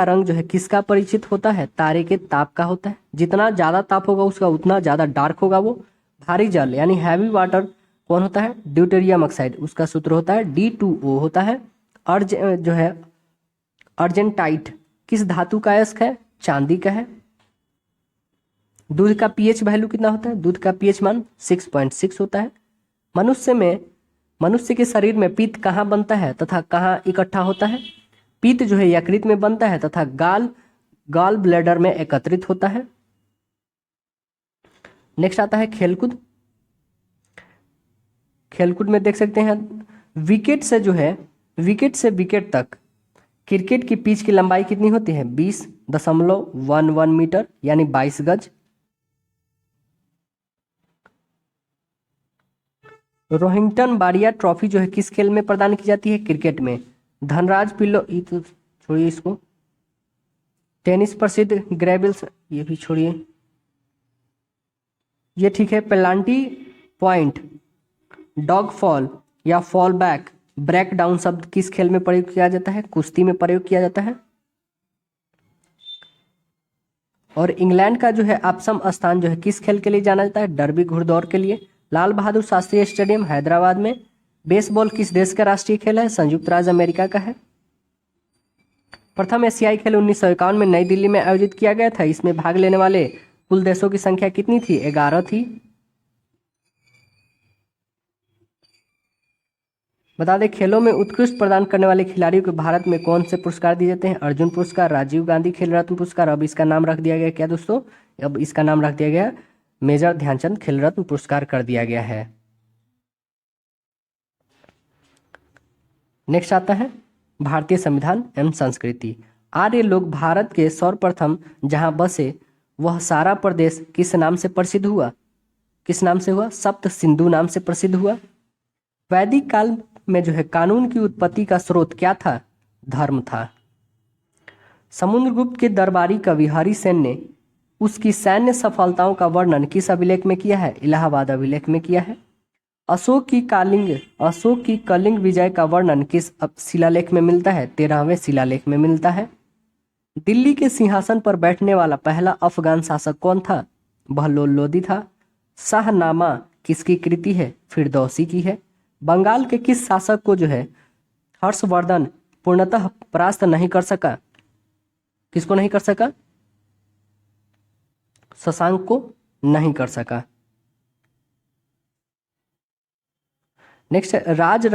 रंग जो है किसका परिचित होता है? तारे के ताप का होता है। जितना ज्यादा ताप होगा उसका उतना ज्यादा डार्क होगा वो। भारी जल यानी हैवी वाटर कौन होता है? ड्यूटेरियम ऑक्साइड, उसका सूत्र होता है D2O होता है। जो है अर्जेंटाइट किस धातु का अयस्क है? चांदी का है। दूध का पीएच वैल्यू कितना होता है? दूध का पीएच मान 6.6 होता है। मनुष्य के शरीर में पित्त कहाँ बनता है तथा कहाँ इकट्ठा होता है? पित्त जो है यकृत में बनता है तथा गाल ब्लैडर में एकत्रित होता है। नेक्स्ट आता है खेलकूद। खेलकूद में देख सकते हैं विकेट से विकेट तक क्रिकेट की पिच की लंबाई कितनी होती है? 20.11 मीटर यानी 22 गज। रोहिंग्टन बारिया ट्रॉफी जो है किस खेल में प्रदान की जाती है? क्रिकेट में। धनराज पिल्लो, ये तो छोड़िए इसको। टेनिस प्रसिद्ध ग्रेबिल्स, ये भी छोड़िए, ये ठीक है। पेनाल्टी पॉइंट, डॉग फॉल या फॉल बैक, ब्रेक डाउन शब्द किस खेल में प्रयोग किया जाता है? कुश्ती में प्रयोग किया जाता है। और इंग्लैंड का जो है आपसम स्थान जो है किस खेल के लिए जाना जाता है? डर्बी घुड़दौड़ के लिए। लाल बहादुर शास्त्री स्टेडियम हैदराबाद में। बेसबॉल किस देश का राष्ट्रीय खेल है? संयुक्त राज्य अमेरिका का है। प्रथम एशियाई खेल 1951 में नई दिल्ली में आयोजित किया गया था। इसमें भाग लेने वाले कुल देशों की संख्या कितनी थी? 11 थी। बता दें खेलों में उत्कृष्ट प्रदान करने वाले खिलाड़ियों को भारत में कौन से पुरस्कार दिए जाते हैं? अर्जुन पुरस्कार, राजीव गांधी खेल रत्न पुरस्कार। अब इसका नाम रख दिया गया क्या दोस्तों? अब इसका नाम रख दिया गया मेजर ध्यानचंद खेल रत्न पुरस्कार कर दिया गया है। नेक्स्ट आता है भारतीय संविधान एवं संस्कृति। आर्य लोग भारत के सर्वप्रथम जहां बसे वह सारा प्रदेश किस नाम से प्रसिद्ध हुआ? किस नाम से हुआ? सप्त सिंधु नाम से प्रसिद्ध हुआ। वैदिक काल में जो है कानून की उत्पत्ति का स्रोत क्या था? धर्म था। समुद्रगुप्त के दरबारी कवि हरिसेन ने उसकी सैन्य सफलताओं का वर्णन किस अभिलेख में किया है? इलाहाबाद अभिलेख में किया है। अशोक की कलिंग विजय का वर्णन किस शिलालेख में मिलता है? 13वें शिलालेख में मिलता है। दिल्ली के सिंहासन पर बैठने वाला पहला अफगान शासक कौन था? बहलोल लोदी था। शाहनामा किसकी कृति है? फिरदौसी की है। बंगाल के किस शासक को जो है हर्षवर्धन पूर्णतः परास्त नहीं कर सका? किसको नहीं कर सका? शशांक को नहीं कर सका। नेक्स्ट है राज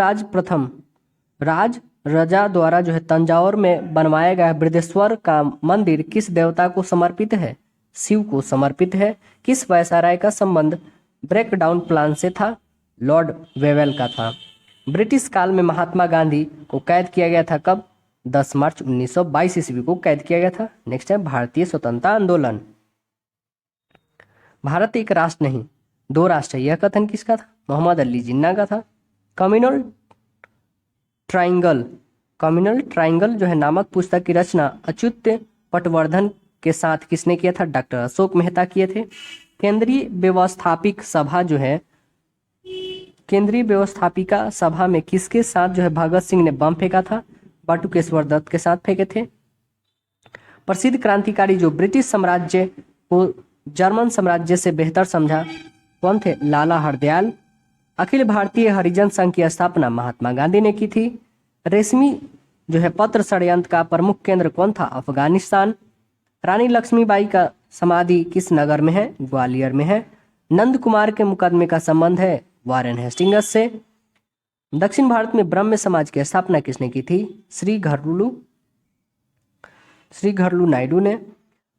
रजा द्वारा जो है तंजावुर में बनवाया गया बृहदेश्वर का मंदिर किस देवता को समर्पित है? शिव को समर्पित है। किस वायसराय का संबंध ब्रेकडाउन प्लान से था? लॉर्ड वेवेल का था। ब्रिटिश काल में महात्मा गांधी को कैद किया गया था कब? 10 मार्च 1922 ईस्वी को कैद किया गया था। नेक्स्ट है भारतीय स्वतंत्रता आंदोलन। भारत एक राष्ट्र नहीं 2 राष्ट्र है, यह कथन किसका था? मोहम्मद अली जिन्ना का था। कम्युनल ट्राइंगल जो है नामक पुस्तक की रचना अच्युत पटवर्धन के साथ किसने किया था? डॉक्टर अशोक मेहता किए थे। केंद्रीय व्यवस्थापिका सभा में किसके साथ जो है भगत सिंह ने बम फेंका था? बटुकेश्वर दत्त के साथ फेंके थे। प्रसिद्ध क्रांतिकारी जो ब्रिटिश साम्राज्य को जर्मन साम्राज्य से बेहतर समझा कौन थे? लाला हरदयाल। अखिल भारतीय हरिजन संघ की स्थापना महात्मा गांधी ने की थी। रेशमी जो है पत्र षड्यंत्र का प्रमुख केंद्र कौन था? अफगानिस्तान। रानी लक्ष्मीबाई का समाधि किस नगर में है? ग्वालियर में है। नंद कुमार के मुकदमे का संबंध है वारेन हेस्टिंग्स से। दक्षिण भारत में ब्रह्म समाज की स्थापना किसने की थी? श्री घरलू नायडू ने।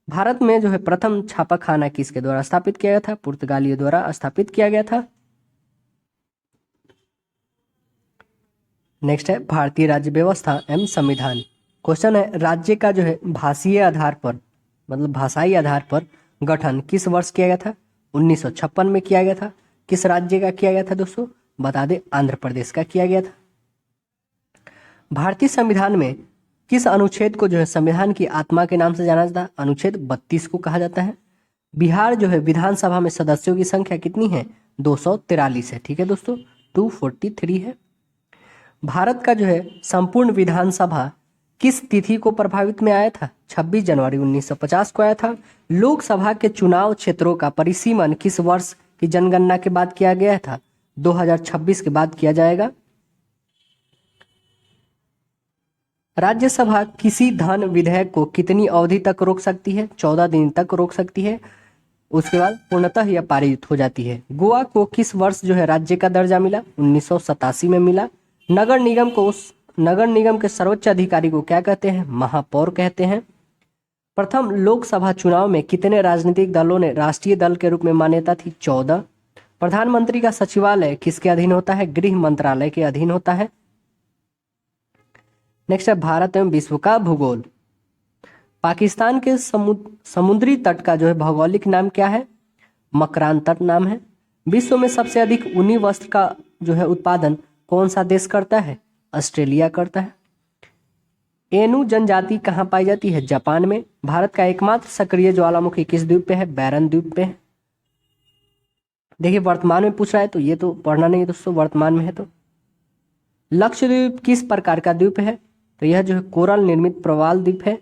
भारत में जो है प्रथम छापाखाना किसके द्वारा स्थापित किया गया था? पुर्तगालियों द्वारा स्थापित किया गया था। नेक्स्ट है भारतीय राज्य व्यवस्था एवं संविधान। क्वेश्चन है राज्य का जो है भाषाई आधार पर गठन किस वर्ष किया गया था? 1956 में किया गया था। किस राज्य का किया गया था दोस्तों? बता दें आंध्र प्रदेश का किया गया था। भारतीय संविधान में किस अनुच्छेद को जो है संविधान की आत्मा के नाम से जाना जाता है? अनुच्छेद 32 को कहा जाता है। बिहार जो है विधानसभा में सदस्यों की संख्या कितनी है? 243 है। ठीक है दोस्तों, 243 है। भारत का जो है संपूर्ण विधानसभा किस तिथि को प्रभावित में आया था? 26 जनवरी 1950 को आया था। लोकसभा के चुनाव क्षेत्रों का परिसीमन किस वर्ष की जनगणना के बाद किया गया था? 2026 के बाद किया जाएगा। राज्यसभा किसी धन विधेयक को कितनी अवधि तक रोक सकती है? 14 दिन तक रोक सकती है। उसके बाद पूर्णतः यह पारित हो जाती है। गोवा को किस वर्ष जो है राज्य का दर्जा मिला? 1987 में मिला। नगर निगम के सर्वोच्च अधिकारी को क्या कहते हैं? महापौर कहते हैं। प्रथम लोकसभा चुनाव में कितने राजनीतिक दलों ने राष्ट्रीय दल के रूप में मान्यता थी? 14। प्रधानमंत्री का सचिवालय किसके अधीन होता है? गृह मंत्रालय के अधीन होता है। नेक्स्ट है भारत एवं विश्व का भूगोल। पाकिस्तान के समुद्री तट का जो है भौगोलिक नाम क्या है? मकरान तट नाम है। विश्व में सबसे अधिक ऊनी वस्त्र का जो है उत्पादन कौन सा देश करता है? ऑस्ट्रेलिया करता है। एनु जनजाति कहाँ पाई जाती है? जापान में। भारत का एकमात्र सक्रिय ज्वालामुखी किस द्वीप पे है? बैरन द्वीप पे है। देखिए वर्तमान में पूछ रहा है तो ये तो पढ़ना नहीं है दोस्तों, वर्तमान में है तो। लक्षद्वीप किस प्रकार का द्वीप है? तो यह जो है कोरल निर्मित प्रवाल द्वीप है।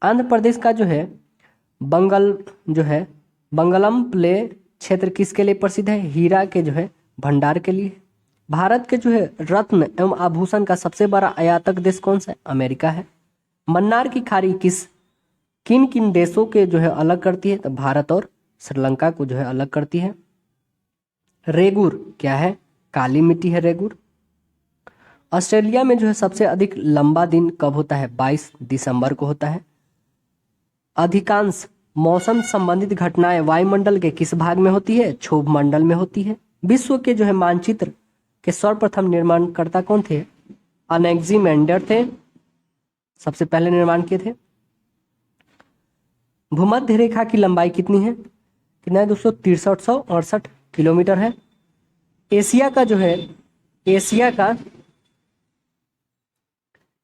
आंध्र प्रदेश का जो है बंगलम प्ले क्षेत्र किसके लिए प्रसिद्ध है? हीरा के जो है भंडार के लिए। भारत के जो है रत्न एवं आभूषण का सबसे बड़ा आयातक देश कौन सा है? अमेरिका है। मन्नार की खाड़ी किन किन देशों के जो है अलग करती है? तो भारत और श्रीलंका को जो है अलग करती है। रेगुर क्या है? काली मिट्टी है रेगुर। ऑस्ट्रेलिया में जो है सबसे अधिक लंबा दिन कब होता है? 22 दिसंबर को होता है। अधिकांश मौसम संबंधित घटनाएं वायुमंडल के किस भाग में होती है? क्षोभ मंडल में होती है। विश्व के जो है मानचित्र के सर्वप्रथम निर्माणकर्ता कौन थे? अनेक्सिमेंडर थे, सबसे पहले निर्माण किए थे। भूमध्य रेखा की लंबाई कितनी है? कितना है दोस्तों? 6368 किलोमीटर है।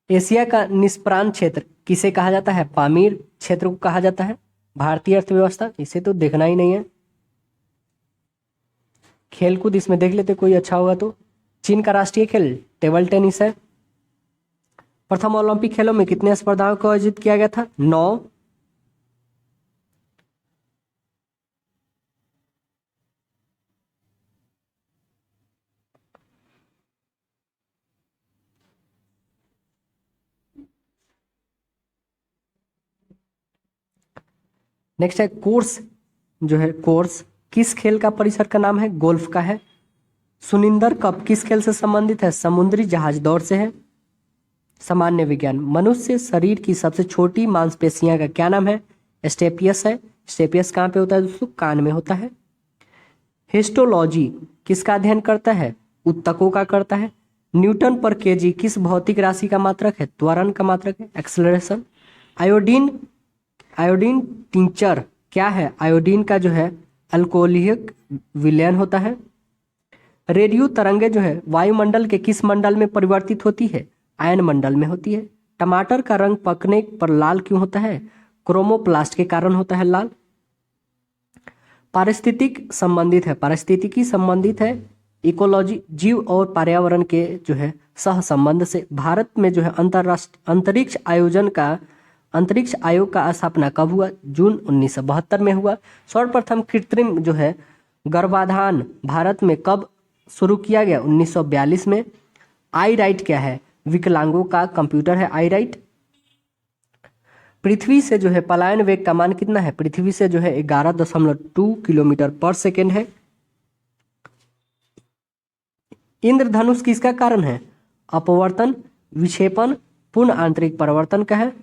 एशिया का निष्प्रांत क्षेत्र किसे कहा जाता है? पामीर क्षेत्र को कहा जाता है। भारतीय अर्थव्यवस्था इसे तो देखना ही नहीं है। खेलकूद इसमें देख लेते कोई अच्छा होगा तो। चीन का राष्ट्रीय खेल टेबल टेनिस है। प्रथम ओलंपिक खेलों में कितने स्पर्धाओं को आयोजित किया गया था? 9। नेक्स्ट है कोर्स किस खेल का परिसर का नाम है? गोल्फ का है। सुनिंदर कप किस खेल से संबंधित है? समुद्री जहाज दौड़ से है। सामान्य विज्ञान मनुष्य शरीर की सबसे छोटी मांसपेशियां का क्या नाम है? स्टेपियस है। स्टेपियस कहाँ पे होता है दोस्तों? कान में होता है। हिस्टोलॉजी किसका अध्ययन करता है? उत्तकों का करता है। न्यूटन पर केजी किस भौतिक राशि का मात्रक है? त्वरण का मात्रक है, एक्सेलरेशन। आयोडीन टिंचर क्या है? आयोडीन का जो है अल्कोहलिक विलयन होता है। रेडियो तरंगे जो है वायुमंडल के किस मंडल में परिवर्तित होती है? आयन मंडल में होती है। टमाटर का रंग पकने पर लाल क्यों होता है? क्रोमोप्लास्ट के कारण होता है लाल। पारिस्थितिकी संबंधित है इकोलॉजी जीव और पर्यावरण के जो है सह संबंध से। भारत में जो है अंतरिक्ष आयोग का स्थापना कब हुआ? जून 1972 में हुआ। सर्वप्रथम कृत्रिम जो है गर्भाधान भारत में कब शुरू किया गया? 1942 में। आई राइट क्या है? विकलांगों का कंप्यूटर है आई राइट। पृथ्वी से जो है पलायन वेग का मान कितना है? पृथ्वी से जो है 11.2 किलोमीटर पर सेकेंड है। इंद्रधनुष किसका कारण है? अपवर्तन, विक्षेपण, पूर्ण आंतरिक परिवर्तन का है।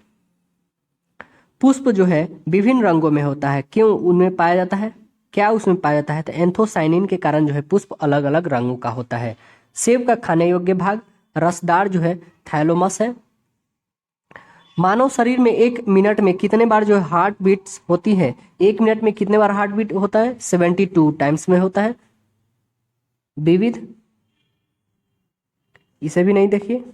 पुष्प जो है विभिन्न रंगों में होता है, क्यों उनमें पाया जाता है? क्या उसमें पाया जाता है? तो एंथोसाइनिन के कारण जो है पुष्प अलग अलग रंगों का होता है। सेब का खाने योग्य भाग रसदार जो है थैलोमस है। मानव शरीर में 1 मिनट में कितने बार जो है हार्ट बीट्स होती है? 1 मिनट में कितने बार हार्ट बीट होता है? 72 टाइम्स में होता है। विविध इसे भी नहीं देखिए,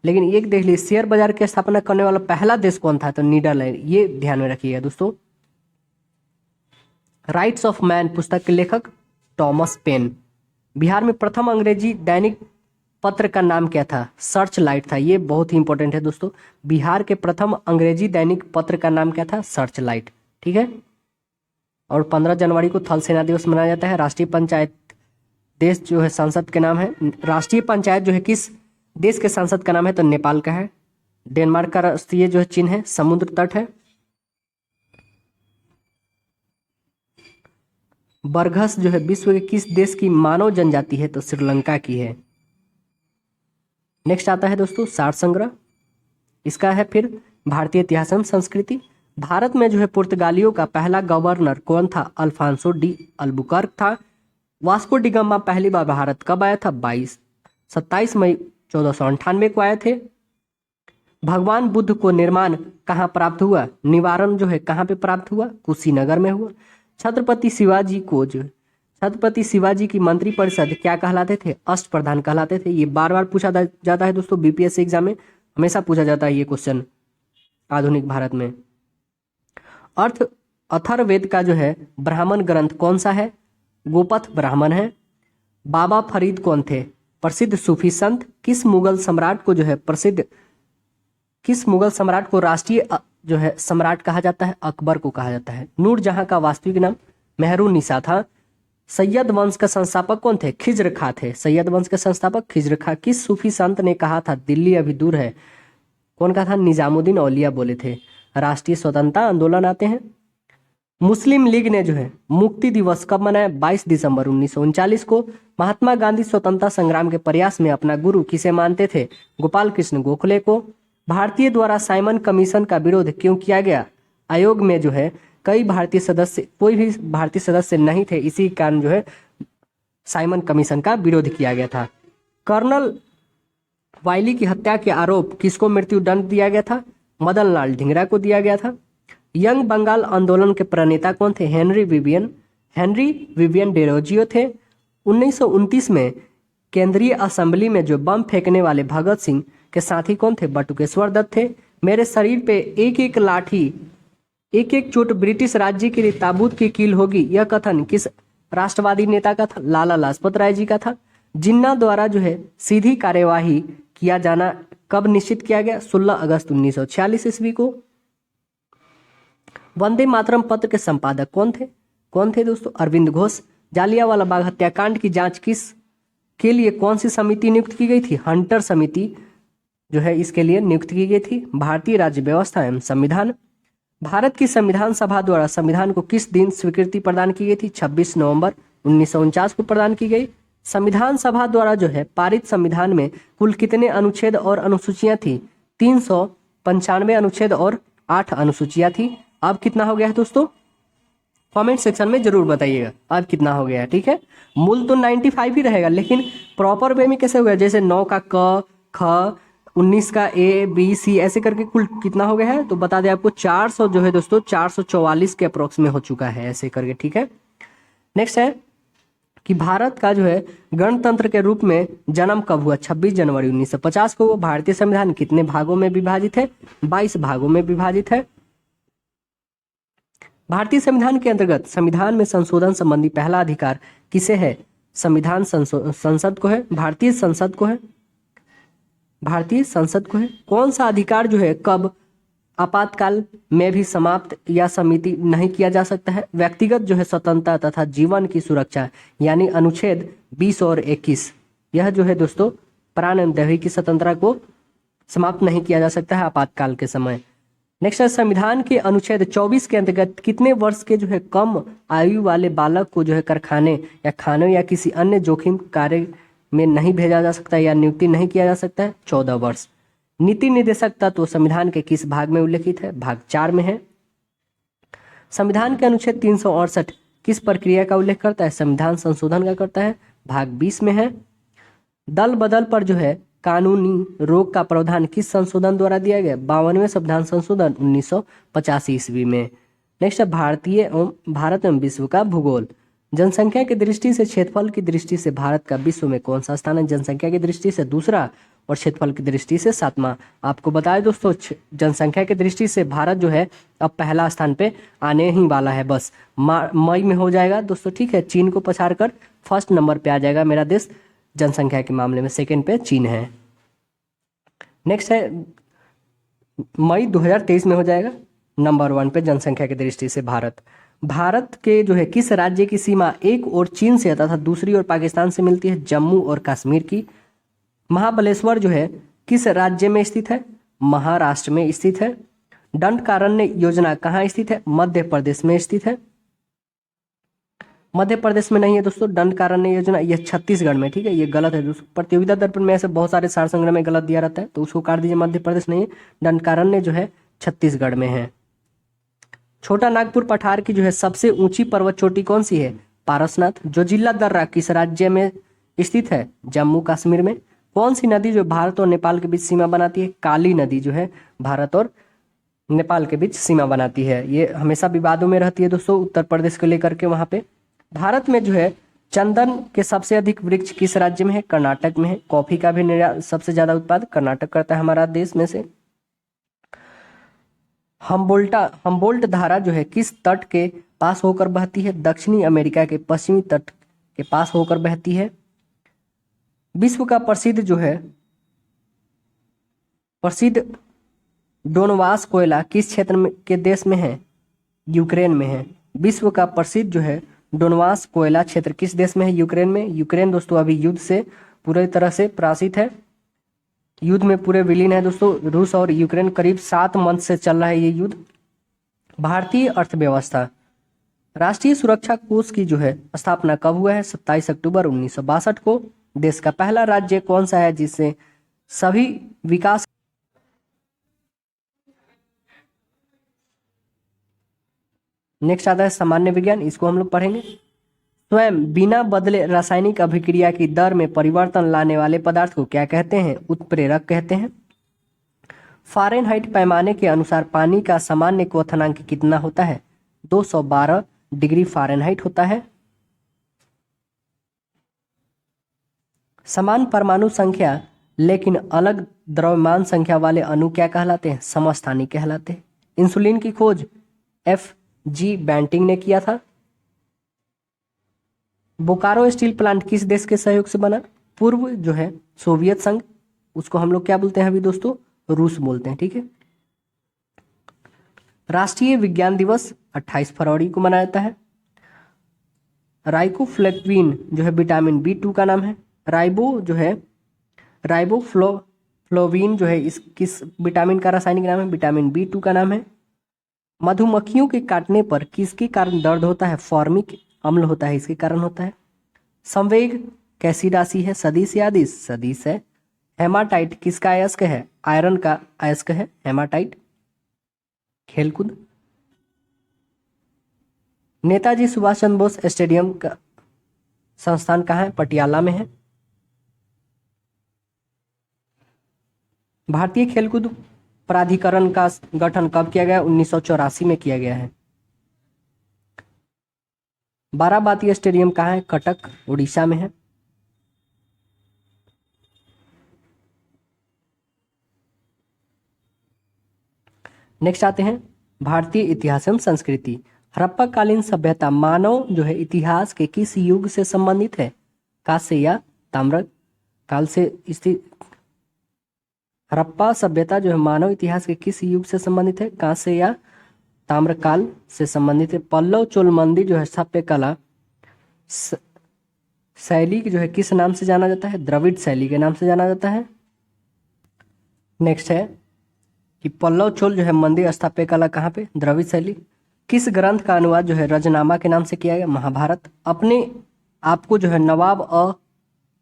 लेकिन एक देख लीजिए शेयर बाजार की स्थापना करने वाला पहला देश कौन था? तो नीदरलैंड। ये ध्यान में रखिएगा दोस्तों। राइट्स ऑफ मैन पुस्तक के लेखक टॉमस पेन। बिहार में प्रथम अंग्रेजी दैनिक पत्र का नाम क्या था? सर्च लाइट था। ये बहुत ही इंपॉर्टेंट है दोस्तों। बिहार के प्रथम अंग्रेजी दैनिक पत्र का नाम क्या था? Search light. ठीक है। और 15 जनवरी को थल सेना दिवस मनाया जाता है। राष्ट्रीय पंचायत देश जो है संसद के नाम है। राष्ट्रीय पंचायत जो है किस देश के संसद का नाम है? तो नेपाल का है। डेनमार्क का राष्ट्रीय जो है चिन्ह है समुद्र तट है। बरघस जो है विश्व के किस देश की मानव जनजाति है? तो श्रीलंका की है। नेक्स्ट आता है दोस्तों सार संग्रह, इसका है फिर भारतीय इतिहास एवं संस्कृति। भारत में जो है पुर्तगालियों का पहला गवर्नर कौन था? अल्फांसो डी अल्बुकर्क था। वास्को डी गामा पहली बार भारत कब आया था? 27 मई 1498 को आए थे। भगवान बुद्ध को निर्माण कहाँ प्राप्त हुआ? निवारण जो है कहाँ पे प्राप्त हुआ? कुशीनगर में हुआ। छत्रपति शिवाजी को जो छत्रपति शिवाजी की मंत्रिपरिषद क्या कहलाते थे? अष्टप्रधान कहलाते थे। ये बार बार पूछा जाता है दोस्तों, बीपीएससी एग्जाम में हमेशा पूछा जाता है ये क्वेश्चन आधुनिक भारत में। अथर्ववेद का जो है ब्राह्मण ग्रंथ कौन सा है? गोपथ ब्राह्मण है। बाबा फरीद कौन थे? प्रसिद्ध सूफी संत। किस मुगल सम्राट को राष्ट्रीय जो है सम्राट कहा जाता है? अकबर को कहा जाता है। नूरजहां का वास्तविक नाम मेहरुन्निसा था। सैयद वंश का संस्थापक कौन थे? खिज्र खां थे। सैयद वंश के संस्थापक खिज्र खां। किस सूफी संत ने कहा था दिल्ली अभी दूर है? कौन कहा था? निजामुद्दीन औलिया बोले थे। राष्ट्रीय स्वतंत्रता आंदोलन आते हैं। मुस्लिम लीग ने जो है मुक्ति दिवस कब मनाया? 22 दिसंबर 1939 को। महात्मा गांधी स्वतंत्रता संग्राम के प्रयास में अपना गुरु किसे मानते थे? गोपाल कृष्ण गोखले को। भारतीय द्वारा साइमन कमीशन का विरोध क्यों किया गया? आयोग में जो है कोई भी भारतीय सदस्य नहीं थे, इसी कारण जो है साइमन कमीशन का विरोध किया गया था। कर्नल वायली की हत्या के आरोप किसको मृत्यु दंड दिया गया था? मदन लाल ढींगरा को दिया गया था। यंग बंगाल आंदोलन के प्रणेता कौन थे? हेनरी विवियन डेरोजियो थे। 1929 में केंद्रीय असेंबली में जो बम फेंकने वाले भगत सिंह के साथी कौन थे? बटुकेश्वर दत्त थे। मेरे शरीर पे एक एक लाठी एक एक चोट ब्रिटिश राज्य के लिए ताबूत की कील होगी, यह कथन किस राष्ट्रवादी नेता का था? लाला लाजपत राय जी का था। जिन्ना द्वारा जो है सीधी कार्यवाही किया जाना कब निश्चित किया गया? 16 अगस्त 1946 ईस्वी को। वंदे मातरम पत्र के संपादक कौन थे दोस्तों? अरविंद घोष। जालियांवाला बाग हत्याकांड की जांच के लिए कौन सी समिति नियुक्त की गई थी? हंटर समिति जो है इसके लिए नियुक्त की गई थी। भारतीय राज्य व्यवस्था एवं संविधान। भारत की संविधान सभा द्वारा संविधान को किस दिन स्वीकृति प्रदान की गई थी? 26 नवंबर 1949 को प्रदान की गई। संविधान सभा द्वारा जो है पारित संविधान में कुल कितने अनुच्छेद और अनुसूचियां थी? 395 अनुच्छेद और 8 अनुसूचियां थी। अब कितना हो गया है दोस्तों? कमेंट सेक्शन में जरूर बताइएगा अब कितना हो गया है। ठीक है, मूल तो 95 ही रहेगा, लेकिन प्रॉपर वे में कैसे हो गया? जैसे 9 का क ख, 19 का ए बी सी, ऐसे करके कुल कितना हो गया है तो बता दें आपको। 400 जो है दोस्तों 444 के अप्रोक्स में हो चुका है ऐसे करके। ठीक है, नेक्स्ट है कि भारत का जो है गणतंत्र के रूप में जन्म कब हुआ? 26 जनवरी 1950 को। भारतीय संविधान कितने भागों में विभाजित है? 22 भागों में विभाजित है। भारतीय संविधान के अंतर्गत संविधान में संशोधन संबंधी पहला अधिकार किसे है? संविधान संसद को है, भारतीय संसद को है, भारतीय संसद को है। कौन सा अधिकार जो है कब आपातकाल में भी समाप्त या समिति नहीं किया जा सकता है? व्यक्तिगत जो है स्वतंत्रता तथा जीवन की सुरक्षा, यानी अनुच्छेद 20 और 21। यह जो है दोस्तों प्राण एवं दैहिक की स्वतंत्रता को समाप्त नहीं किया जा सकता है आपातकाल के समय। नेक्स्ट है संविधान के अनुच्छेद 24 के अंतर्गत कितने वर्ष के जो है कम आयु वाले बालक को जो है कारखाने या खानों या किसी अन्य जोखिम कार्य में नहीं भेजा जा सकता या नियुक्ति नहीं किया जा सकता है? 14 वर्ष। नीति निर्देशक तत्व संविधान के किस भाग में उल्लेखित है? भाग 4 में है। संविधान के अनुच्छेद 368 किस प्रक्रिया का उल्लेख करता है? संविधान संशोधन का करता है, भाग 20 में है। दल बदल पर जो है कानूनी रोक का प्रावधान किस संशोधन द्वारा दिया गया? 52वें संविधान संशोधन 1985 ईस्वी में। नेक्स्ट है भारत एवं विश्व का भूगोल। जनसंख्या की दृष्टि से, क्षेत्रफल की दृष्टि से भारत का विश्व में कौन सा स्थान है? जनसंख्या की दृष्टि से दूसरा और क्षेत्रफल की दृष्टि से 7वां। आपको बताएं दोस्तों जनसंख्या की दृष्टि से भारत जो है अब पहला स्थान पे आने ही वाला है, बस मई में हो जाएगा दोस्तों। ठीक है, चीन को पछाड़ कर फर्स्ट नंबर पे आ जाएगा मेरा देश जनसंख्या के मामले में, सेकेंड पे चीन है। नेक्स्ट है मई 2023 में हो जाएगा नंबर 1 पे जनसंख्या की दृष्टि से भारत। भारत के जो है किस राज्य की सीमा एक और चीन से तथा दूसरी ओर पाकिस्तान से मिलती है? जम्मू और कश्मीर की। महाबलेश्वर जो है किस राज्य में स्थित है? महाराष्ट्र में स्थित है। दंडकारण्य योजना कहाँ स्थित है? मध्य प्रदेश में स्थित है। मध्य प्रदेश में नहीं है दोस्तों दंडकारण्य योजना, यह छत्तीसगढ़ में। ठीक है, ये गलत है दोस्तों। प्रतियोगिता दर्पण में ऐसे बहुत सारे सार संग्रह में गलत दिया रहता है, तो उसको काट दीजिए। मध्य प्रदेश नहीं है, दंडकारण्य जो है छत्तीसगढ़ में है। छोटा नागपुर पठार की जो है सबसे ऊंची पर्वत चोटी कौन सी है? पारसनाथ। जो जिला दर्रा किस राज्य में स्थित है? जम्मू कश्मीर में। कौन सी नदी जो भारत और नेपाल के बीच सीमा बनाती है? काली नदी जो है भारत और नेपाल के बीच सीमा बनाती है। ये हमेशा विवादों में रहती है दोस्तों, उत्तर प्रदेश को लेकर के। वहां पे भारत में जो है चंदन के सबसे अधिक वृक्ष किस राज्य में है? कर्नाटक में है। कॉफी का भी निर्यात सबसे ज्यादा उत्पादन कर्नाटक करता है हमारा देश में से। हम्बोल्ट धारा जो है किस तट के पास होकर बहती है? दक्षिणी अमेरिका के पश्चिमी तट के पास होकर बहती है। विश्व का प्रसिद्ध डोनबास कोयला किस क्षेत्र में के देश में है? यूक्रेन में है। विश्व का प्रसिद्ध जो है डोनबास कोयला क्षेत्र किस देश में है? यूक्रेन में। यूक्रेन दोस्तों अभी युद्ध से पूरी तरह से त्रासित है, युद्ध में पूरे विलीन है दोस्तों। रूस और यूक्रेन करीब 7 मंथ से चल रहा है ये युद्ध। भारतीय अर्थव्यवस्था। राष्ट्रीय सुरक्षा कोष की जो है स्थापना कब हुआ है? 27 अक्टूबर 1962 को। देश का पहला राज्य कौन सा है जिससे सभी विकास। नेक्स्ट आता है सामान्य विज्ञान, इसको हम लोग पढ़ेंगे। स्वयं बिना बदले रासायनिक अभिक्रिया की दर में परिवर्तन लाने वाले पदार्थ को क्या कहते हैं? उत्प्रेरक कहते हैं। फ़ारेनहाइट पैमाने के अनुसार पानी का सामान्य क्वथनांक कितना होता है? 212 डिग्री फ़ारेनहाइट होता है। समान परमाणु संख्या लेकिन अलग द्रव्यमान संख्या वाले अणु क्या कहलाते हैं? समस्थानिक कहलाते हैं। इंसुलिन की खोज F.G. बैंटिंग ने किया था। बोकारो स्टील प्लांट किस देश के सहयोग से बना? पूर्व जो है सोवियत संघ, उसको हम लोग क्या बोलते हैं अभी दोस्तों? रूस बोलते हैं। ठीक है। राष्ट्रीय विज्ञान दिवस 28 फरवरी को मनाया जाता है। राइबोफ्लेविन जो है विटामिन B2 का नाम है। राइबोफ्लोविन जो है इस किस विटामिन का रासायनिक नाम है? विटामिन B2 का नाम है। मधुमक्खियों के काटने पर किसके कारण दर्द होता है? फॉर्मिक अम्ल होता है, इसके कारण होता है। संवेग कैसी राशि है? सदिश या अदिश? सदिश है। हेमाटाइट किसका अयस्क है? आयरन का अयस्क है हेमाटाइट। खेलकूद। नेताजी सुभाष चंद्र बोस स्टेडियम का संस्थान कहाँ है? पटियाला में है। भारतीय खेलकूद प्राधिकरण का गठन कब किया गया? 1984 में किया गया है। बाराबाती स्टेडियम कहाँ है? कटक उड़ीसा में है। नेक्स्ट आते हैं भारतीय इतिहास एवं संस्कृति। हड़प्पा कालीन सभ्यता मानव जो है इतिहास के किस युग से संबंधित है? कांस्य या ताम्र काल से स्थित। हड़प्पा सभ्यता जो है मानव इतिहास के किस युग से संबंधित है? कांस्य या ताम्रकाल से संबंधित है। पल्लव चोल मंदिर जो है स्थापत्य कला शैली जो है किस नाम से जाना जाता है? द्रविड़ शैली के नाम से जाना जाता है। नेक्स्ट है कि पल्लव चोल जो है मंदिर स्थापत्य कला कहाँ पे? द्रविड़ शैली। किस ग्रंथ का अनुवाद जो है रजनामा के नाम से किया गया? महाभारत। अपने आपको जो है नवाब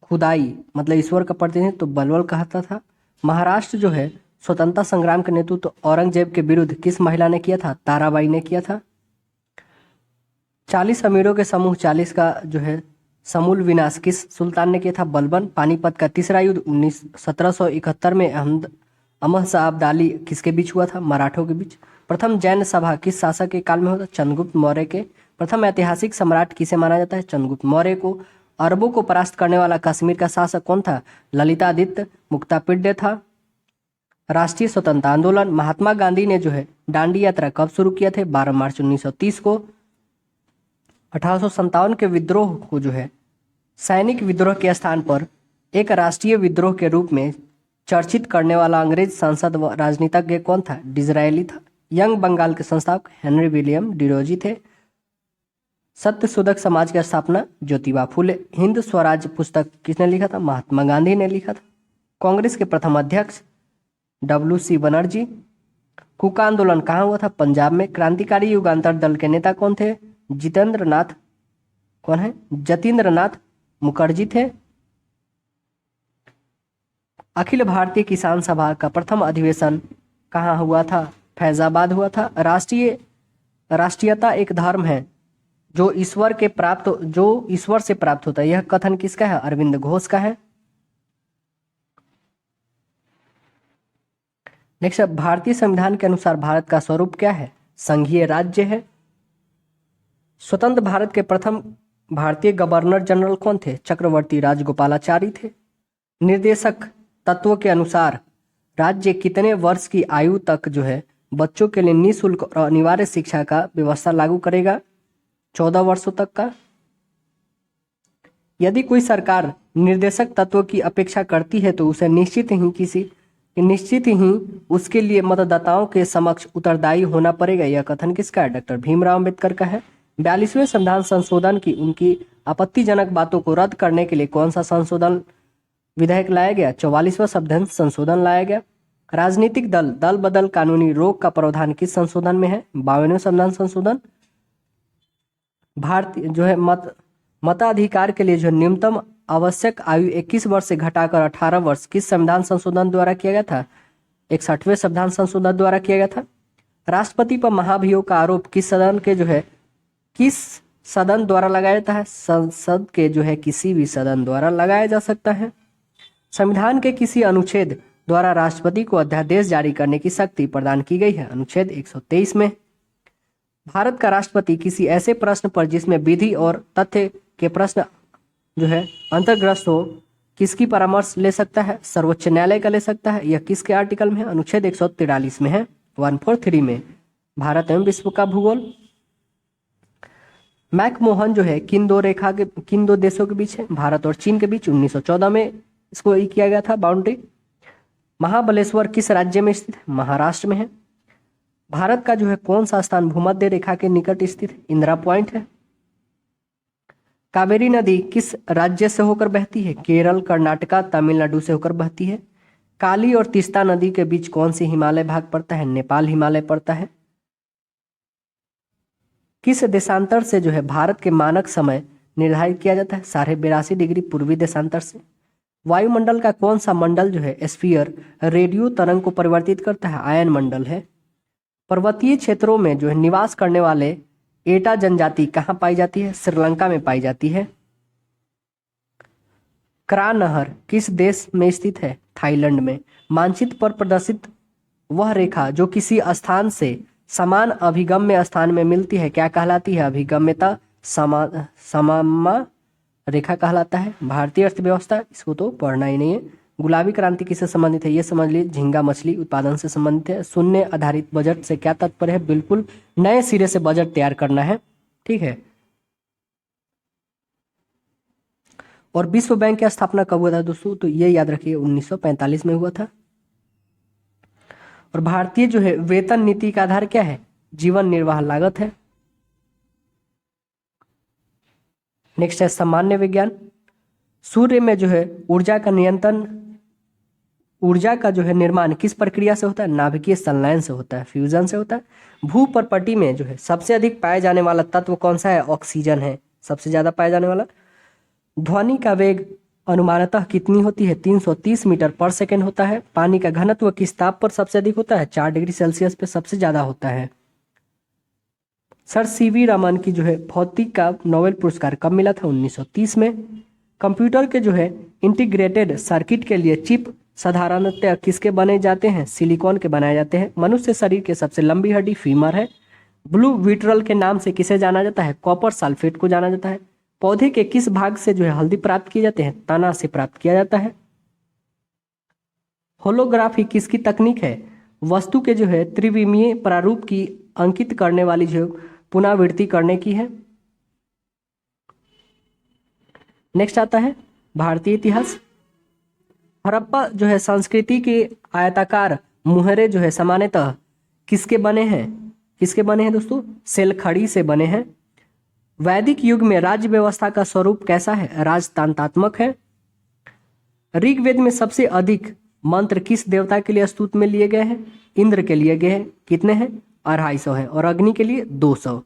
खुदाई मतलब ईश्वर का प्रतिनिधि तो बलवल कहता था। महाराष्ट्र जो है स्वतंत्रता संग्राम के नेतृत्व तो औरंगजेब के विरुद्ध किस महिला ने किया था? ताराबाई ने किया था। 40 अमीरों के समूह 40 का जो है समूल विनाश किस सुल्तान ने किया था? बलबन। पानीपत का तीसरा युद्ध 1771 में अहमद शाह अब्दाली किसके बीच हुआ था? मराठों के बीच। प्रथम जैन सभा किस शासक के काल में होता? चंद्रगुप्त मौर्य के। प्रथम ऐतिहासिक सम्राट किसे माना जाता है? चंद्रगुप्त मौर्य को। अरबों को परास्त करने वाला कश्मीर का शासक कौन था? ललितादित्य मुक्तापिड्य था। राष्ट्रीय स्वतंत्रता आंदोलन। महात्मा गांधी ने जो है दांडी यात्रा कब शुरू किया थे? 12 मार्च 1930 को। 1857 के विद्रोह को जो है सैनिक विद्रोह के स्थान पर एक राष्ट्रीय विद्रोह के रूप में चर्चित करने वाला अंग्रेज सांसद व राजनीतिज्ञ कौन था? डिज़रायली था। यंग बंगाल के संस्थापक हेनरी विलियम डिरोजी थे। सत्यशोधक समाज की स्थापना ज्योतिबा फुले। हिंद स्वराज पुस्तक किसने लिखा था? महात्मा गांधी ने लिखा था। कांग्रेस के प्रथम अध्यक्ष WC बनर्जी। कुका आंदोलन कहाँ हुआ था? पंजाब में। क्रांतिकारी युगांतर दल के नेता कौन थे? जतींद्र नाथ मुखर्जी थे। अखिल भारतीय किसान सभा का प्रथम अधिवेशन कहाँ हुआ था? फैजाबाद हुआ था। राष्ट्रीयता एक धर्म है जो ईश्वर से प्राप्त होता है, यह कथन किसका है? अरविंद घोष का है। नेक्स्ट, भारतीय संविधान के अनुसार भारत का स्वरूप क्या है? संघीय राज्य है। स्वतंत्र भारत के प्रथम भारतीय गवर्नर जनरल कौन थे? चक्रवर्ती राजगोपालाचारी थे। निर्देशक तत्वों के अनुसार राज्य कितने वर्ष की आयु तक बच्चों के लिए निःशुल्क और अनिवार्य शिक्षा का व्यवस्था लागू करेगा? 14 वर्षों तक का। यदि कोई सरकार निर्देशक तत्वों की अपेक्षा करती है तो उसे निश्चित ही उसके लिए मतदाताओं के समक्ष उत्तरदायी होना पड़ेगा। यह कथन किसका है? डॉक्टर भीमराव अंबेडकर का है। 42वें संविधान संशोधन की उनकी आपत्तिजनक बातों को रद्द करने के लिए कौन सा संशोधन विधेयक लाया गया? 44वां संविधान संशोधन लाया गया। राजनीतिक दल बदल कानूनी रोक का प्रावधान किस संशोधन में है? 52वें संविधान संशोधन। भारतीय मताधिकार के लिए न्यूनतम आवश्यक आयु 21 वर्ष से घटाकर 18 वर्ष किस संविधान संशोधन द्वारा किया गया था? 61वें संविधान संशोधन द्वारा किया गया था। राष्ट्रपति पर महाभियोग का आरोप किस सदन द्वारा लगाया जाता है? संसद के किसी भी सदन द्वारा लगाया जा सकता है। संविधान के किसी अनुच्छेद द्वारा राष्ट्रपति को अध्यादेश जारी करने की शक्ति प्रदान की गई है? अनुच्छेद 123 में। भारत का राष्ट्रपति किसी ऐसे प्रश्न पर जिसमें विधि और तथ्य के प्रश्न अंतर्ग्रस्त हो किसकी परामर्श ले सकता है? सर्वोच्च न्यायालय का ले सकता है। यह किसके आर्टिकल में है? अनुच्छेद 143 में है, 143 में। भारत एवं विश्व का भूगोल। मैकमोहन किन दो देशों के बीच है? भारत और चीन के बीच। 1914 में इसको किया गया था बाउंड्री। महाबलेश्वर किस राज्य में स्थित है? महाराष्ट्र में है। भारत का कौन सा स्थान भूमध्य रेखा के निकट स्थित है? इंदिरा पॉइंट है। कावेरी नदी किस राज्य से होकर बहती है? केरल, कर्नाटका, तमिलनाडु से होकर बहती है। काली और तीस्ता नदी के बीच कौन सी हिमालय भाग पड़ता है? नेपाल हिमालय पड़ता है। किस देशांतर से भारत के मानक समय निर्धारित किया जाता है? 82.5 डिग्री पूर्वी देशांतर से। वायुमंडल का कौन सा मंडल स्फीयर रेडियो तरंग को परिवर्तित करता है? आयन मंडल है। पर्वतीय क्षेत्रों में निवास करने वाले एटा जनजाति कहाँ पाई जाती है? श्रीलंका में पाई जाती है। क्रा नहर किस देश में स्थित है? थाईलैंड में। मानचित्र पर प्रदर्शित वह रेखा जो किसी स्थान से समान अभिगम्य स्थान में मिलती है क्या कहलाती है? अभिगम्यता समाम्य रेखा कहलाता है। भारतीय अर्थव्यवस्था, इसको तो पढ़ना ही नहीं है। गुलाबी क्रांति किससे संबंधित है? ये समझ लीजिए, झींगा मछली उत्पादन से संबंधित है। शून्य आधारित बजट से क्या तात्पर्य है? बिल्कुल नए सिरे से बजट तैयार करना है, ठीक है। और विश्व बैंक की स्थापना कब हुआ था दोस्तों? तो ये याद रखिए 1945 में हुआ था। और भारतीय वेतन नीति का आधार क्या है? जीवन निर्वाह लागत है। नेक्स्ट है सामान्य विज्ञान। सूर्य में ऊर्जा का निर्माण किस प्रक्रिया से होता है? नाभिकीय संलयन से होता है, फ्यूजन से होता है। भूपर्पटी में सबसे अधिक पाए जाने वाला तत्व कौन सा है? ऑक्सीजन है सबसे ज्यादा पाया जाने वाला। ध्वनि का वेग अनुमानतः कितनी होती है? 330 मीटर पर सेकेंड होता है। पानी का घनत्व किस ताप पर सबसे अधिक होता है? 4 डिग्री सेल्सियस पे सबसे ज्यादा होता है। सर सीवी रमन की भौतिक का नोबेल पुरस्कार कब मिला था? 1930 में। कंप्यूटर के इंटीग्रेटेड सर्किट के लिए चिप साधारणतः किसके बने जाते हैं? सिलिकॉन के बनाए जाते हैं। मनुष्य शरीर के सबसे लंबी हड्डी फीमर है। ब्लू विट्रल के नाम से किसे जाना जाता है? कॉपर सल्फेट को जाना जाता है। पौधे के किस भाग से हल्दी प्राप्त किए जाते हैं? तना से प्राप्त किया जाता है। होलोग्राफी किसकी तकनीक है? वस्तु के त्रिविमीय प्रारूप की अंकित करने वाली पुनरावृत्ति करने की है। नेक्स्ट आता है भारतीय इतिहास। हड़प्पा संस्कृति के आयताकार मुहरे सामान्यतः किसके बने हैं? दोस्तों? सेलखड़ी से बने हैं। वैदिक युग में राज्य व्यवस्था का स्वरूप कैसा है? राजतंत्रात्मक है। ऋग्वेद में सबसे अधिक मंत्र किस देवता के लिए स्तुत में लिए गए हैं? इंद्र के लिए गए हैं। कितने हैं? 250 हैं। और अग्नि के लिए 200।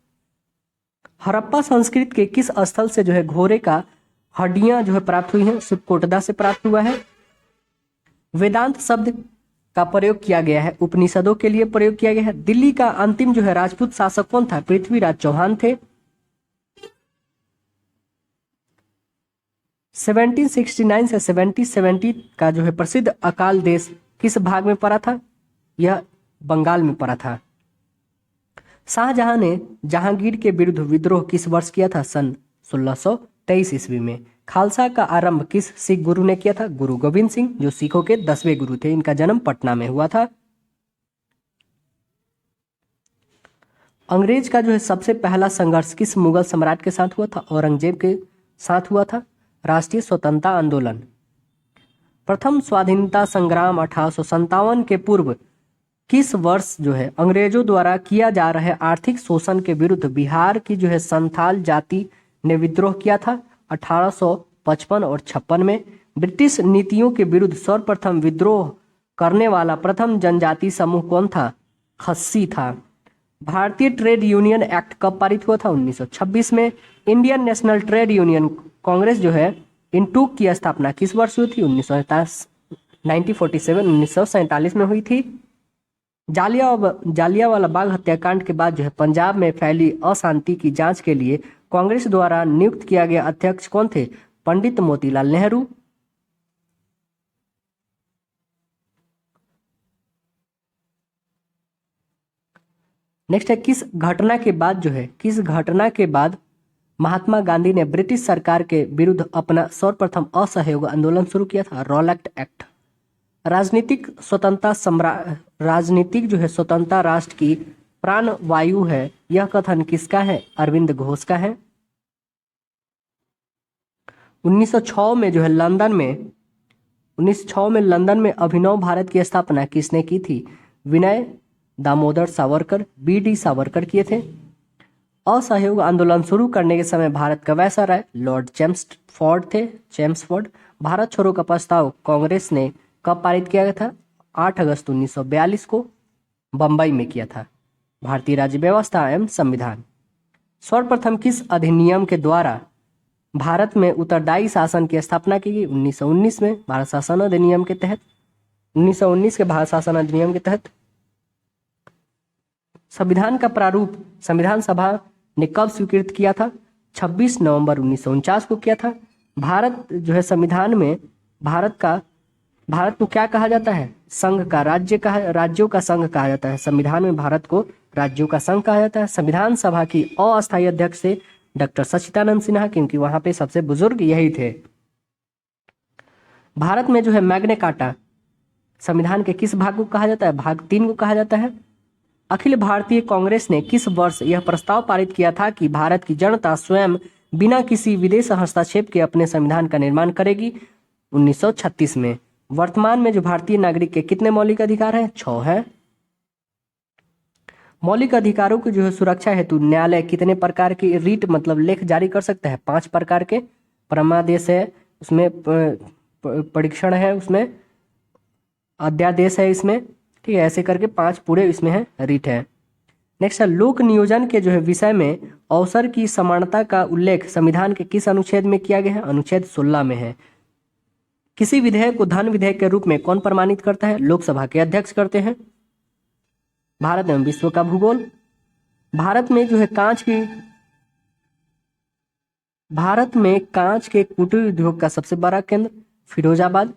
हड़प्पा संस्कृत के किस स्थल से जो है घोड़े का हड्डियां जो है प्राप्त हुई हैं? सुरकोटदा से प्राप्त हुआ है। वेदांत शब्द का प्रयोग किया गया है, उपनिषदों के लिए प्रयोग किया गया है। दिल्ली का अंतिम जो है राजपूत शासक कौन था? पृथ्वीराज चौहान थे। 1769 से 1770 का जो है प्रसिद्ध अकाल देश किस भाग में पड़ा था? यह बंगाल में पड़ा था। शाहजहां ने जहांगीर के विरुद्ध विद्रोह किस वर्ष किया था? सन 1623 ईस्वी में। खालसा का आरंभ किस सिख गुरु ने किया था? गुरु गोविंद सिंह, जो सिखों के 10वें गुरु थे। इनका जन्म पटना में हुआ था। अंग्रेज का जो है सबसे पहला संघर्ष किस मुगल सम्राट के साथ हुआ था? औरंगजेब के साथ हुआ था। राष्ट्रीय स्वतंत्रता आंदोलन। प्रथम स्वाधीनता संग्राम 1857 के पूर्व किस वर्ष जो है अंग्रेजों द्वारा किया जा रहे आर्थिक शोषण के विरुद्ध बिहार की जो है संथाल जाति ने विद्रोह किया था? 1855 और 56 में। ब्रिटिश नीतियों के विरुद्ध सर्वप्रथम विद्रोह करने वाला प्रथम जनजाति समूह कौन था? खस्सी था। भारतीय ट्रेड यूनियन एक्ट कब पारित हुआ था? 1926 में। Indian national trade union Congress जो है इनटूक की स्थापना किस वर्ष हुई थी? 1947 में हुई थी। जालियांवाला बाग हत्याकांड के बाद जो है पंजाब में फैली अशांति की जांच के लिए कांग्रेस द्वारा नियुक्त किया गया अध्यक्ष कौन थे? पंडित मोतीलाल नेहरू। नेक्स्ट है किस घटना के बाद महात्मा गांधी ने ब्रिटिश सरकार के विरुद्ध अपना सर्वप्रथम असहयोग आंदोलन शुरू किया था? Rowlatt act. राजनीतिक जो है स्वतंत्रता राष्ट्र की प्राण वायु है, यह कथन किसका है? अरविंद घोष का है। 1906 में जो है लंदन में अभिनव भारत की स्थापना किसने की थी? विनय दामोदर सावरकर, बी.डी. सावरकर किए थे। असहयोग आंदोलन शुरू करने के समय भारत का वायसराय राय लॉर्ड चेम्सफोर्ड। भारत छोड़ो का प्रस्ताव कांग्रेस ने कब पारित किया गया था? 8 अगस्त 1942 को बंबई में किया था। भारतीय राज्य व्यवस्था एवं संविधान। सर्वप्रथम किस अधिनियम के द्वारा भारत में उत्तरदायी शासन की स्थापना की गई? 1919 में भारत शासन अधिनियम के तहत। 1919 के भारत शासन अधिनियम के तहत। संविधान का प्रारूप संविधान सभा ने कब स्वीकृत किया था? 26 नवंबर 1949 को किया था। भारत जो है संविधान में भारत को क्या कहा जाता है? संघ का राज्यों का संघ कहा जाता है। संविधान में भारत को राज्यों का संघ कहा जाता है। संविधान सभा की अस्थायी अध्यक्ष थे डॉक्टर सच्चिदानंद सिन्हा, क्योंकि वहां पे सबसे बुजुर्ग यही थे। भारत में जो है मैग्ना कार्टा संविधान के किस भाग को कहा जाता है? भाग 3 को कहा जाता है। अखिल भारतीय कांग्रेस ने किस वर्ष यह प्रस्ताव पारित किया था कि भारत की जनता स्वयं बिना किसी विदेश हस्तक्षेप के अपने संविधान का निर्माण करेगी? 1936 में। वर्तमान में जो भारतीय नागरिक के कितने मौलिक अधिकार हैं? 6 हैं। मौलिक अधिकारों की जो है सुरक्षा हेतु न्यायालय कितने प्रकार की रीट मतलब लेख जारी कर सकता है? 5 प्रकार के। परमादेश है, उसमें परीक्षण है, उसमें अध्यादेश है, इसमें ठीक है, ऐसे करके 5 पूरे इसमें है रीट है। नेक्स्ट है लोक नियोजन के जो है विषय में अवसर की समानता का उल्लेख संविधान के किस अनुच्छेद में किया गया है? अनुच्छेद 16 में है। किसी विधेयक को धन विधेयक के रूप में कौन प्रमाणित करता है? लोकसभा के अध्यक्ष करते हैं। भारत एवं विश्व का भूगोल। भारत में कांच के कुटीर उद्योग का सबसे बड़ा केंद्र फिरोजाबाद।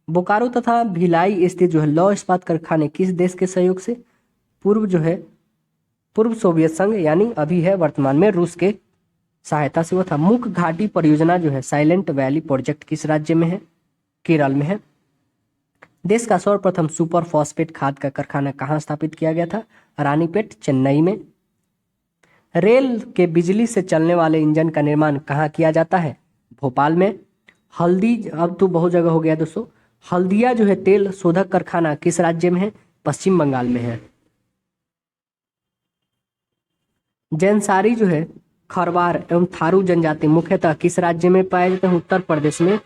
बोकारो तथा भिलाई स्थित जो है लौह इस्पात कारखाने किस देश के सहयोग से? पूर्व सोवियत संघ यानी अभी है वर्तमान में रूस के सहायता से हुआ था। मुख घाटी परियोजना जो है साइलेंट वैली प्रोजेक्ट किस राज्य में है? केरल में है। देश का सर्वप्रथम सुपर फॉस्फेट खाद का कारखाना कहाँ स्थापित किया गया था? रानीपेट, चेन्नई में। रेल के बिजली से चलने वाले इंजन का निर्माण कहाँ किया जाता है? भोपाल में। हल्दी अब तो बहुत जगह हो गया दोस्तों। हल्दिया जो है तेल शोधक कारखाना किस राज्य में है? पश्चिम बंगाल में है। जैनसारी जो है खरवार एवं थारू जनजाति मुख्यतः किस राज्य में पाए जाते हैं? उत्तर प्रदेश में।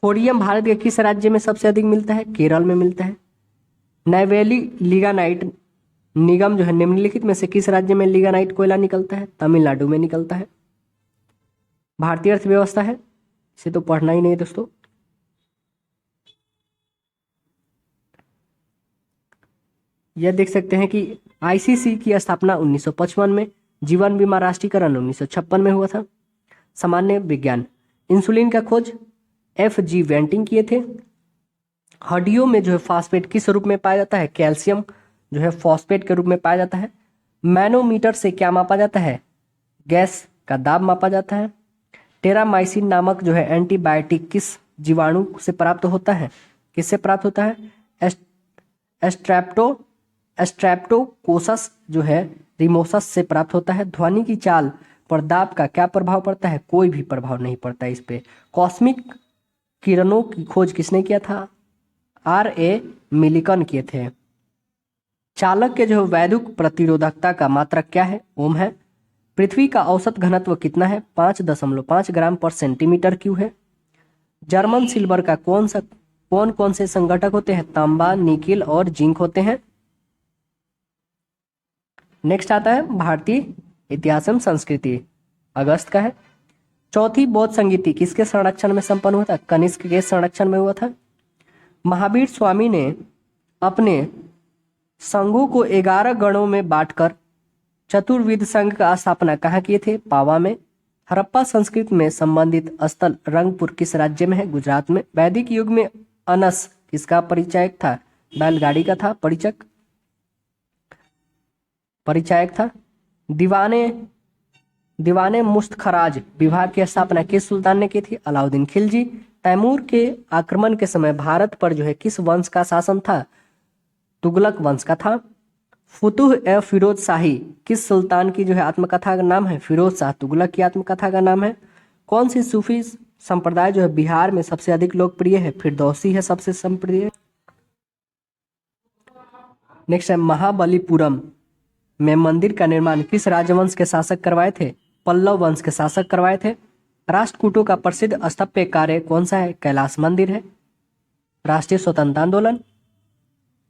थोरियम भारत के किस राज्य में सबसे अधिक मिलता है? केरल में मिलता है। नैवेली लिग्नाइट निगम जो है निम्नलिखित में से किस राज्य में लिग्नाइट कोयला निकलता है? तमिलनाडु में निकलता है। भारतीय अर्थव्यवस्था है, इसे तो पढ़ना ही नहीं है दोस्तों। यह देख सकते हैं कि आईसीसी की स्थापना 1955 में, जीवन बीमा राष्ट्रीयकरण 1956 में हुआ था। सामान्य विज्ञान, इंसुलिन का खोज FG वेंटिंग किए थे। हड्डियों में जो है फास्फेट किस रूप में पाया जाता है? कैल्शियम जो है फॉस्फेट के रूप में पाया जाता है। मैनोमीटर से क्या मापा जाता है? गैस का दाब मापा जाता है। टेरामाइसिन नामक जो है एंटीबायोटिक किस जीवाणु से प्राप्त होता है? किससे प्राप्त होता है? एस्ट्रेप्टोकोकस जो है रिमोसस से प्राप्त होता है। ध्वनि की चाल पर दाब का क्या प्रभाव पड़ता है? कोई भी प्रभाव नहीं पड़ता इस पे। कॉस्मिक किरणों की खोज किसने किया था? RA मिलिकन किए थे। चालक के जो वैद्युत प्रतिरोधकता का मात्रक क्या है? ओम है। पृथ्वी का औसत घनत्व कितना है? 5.5 ग्राम पर सेंटीमीटर क्यूब है। जर्मन सिल्वर का कौन कौन से संघटक होते हैं? तांबा, निकिल और जिंक होते हैं। नेक्स्ट आता है भारतीय इतिहास एवं संस्कृति, अगस्त का है। चौथी बौद्ध संगीति किसके संरक्षण में संपन्न हुआ था? कनिष्क के संरक्षण में हुआ था। महावीर स्वामी ने अपने संघों को 11 गणों में बांटकर चतुर्विध संघ का स्थापना कहाँ किए थे? पावा में। हड़प्पा संस्कृति में संबंधित स्थल रंगपुर किस राज्य में है? गुजरात में। वैदिक युग में अनस किसका परिचायक था? बैलगाड़ी का था परिचायक था। दीवाने मुश्तखराज विभाग की स्थापना किस सुल्तान ने की थी? अलाउद्दीन खिलजी। तैमूर के आक्रमण के समय भारत पर जो है किस वंश का शासन था? तुगलक वंश का था। फुतुह ए फिरोज शाही किस सुल्तान की जो है आत्मकथा का नाम है? फिरोज शाह तुगलक की आत्मकथा का नाम है। कौन सी सूफी संप्रदाय जो है बिहार में सबसे अधिक लोकप्रिय है? फिरदौसी है सबसे संप्रिय। नेक्स्ट है महाबलीपुरम में मंदिर का निर्माण किस राजवंश के शासक करवाए थे? पल्लव वंश के शासक करवाए थे। राष्ट्रकूटों का प्रसिद्ध स्थापत्य कार्य कौन सा है? कैलाश मंदिर है। राष्ट्रीय स्वतंत्रता आंदोलन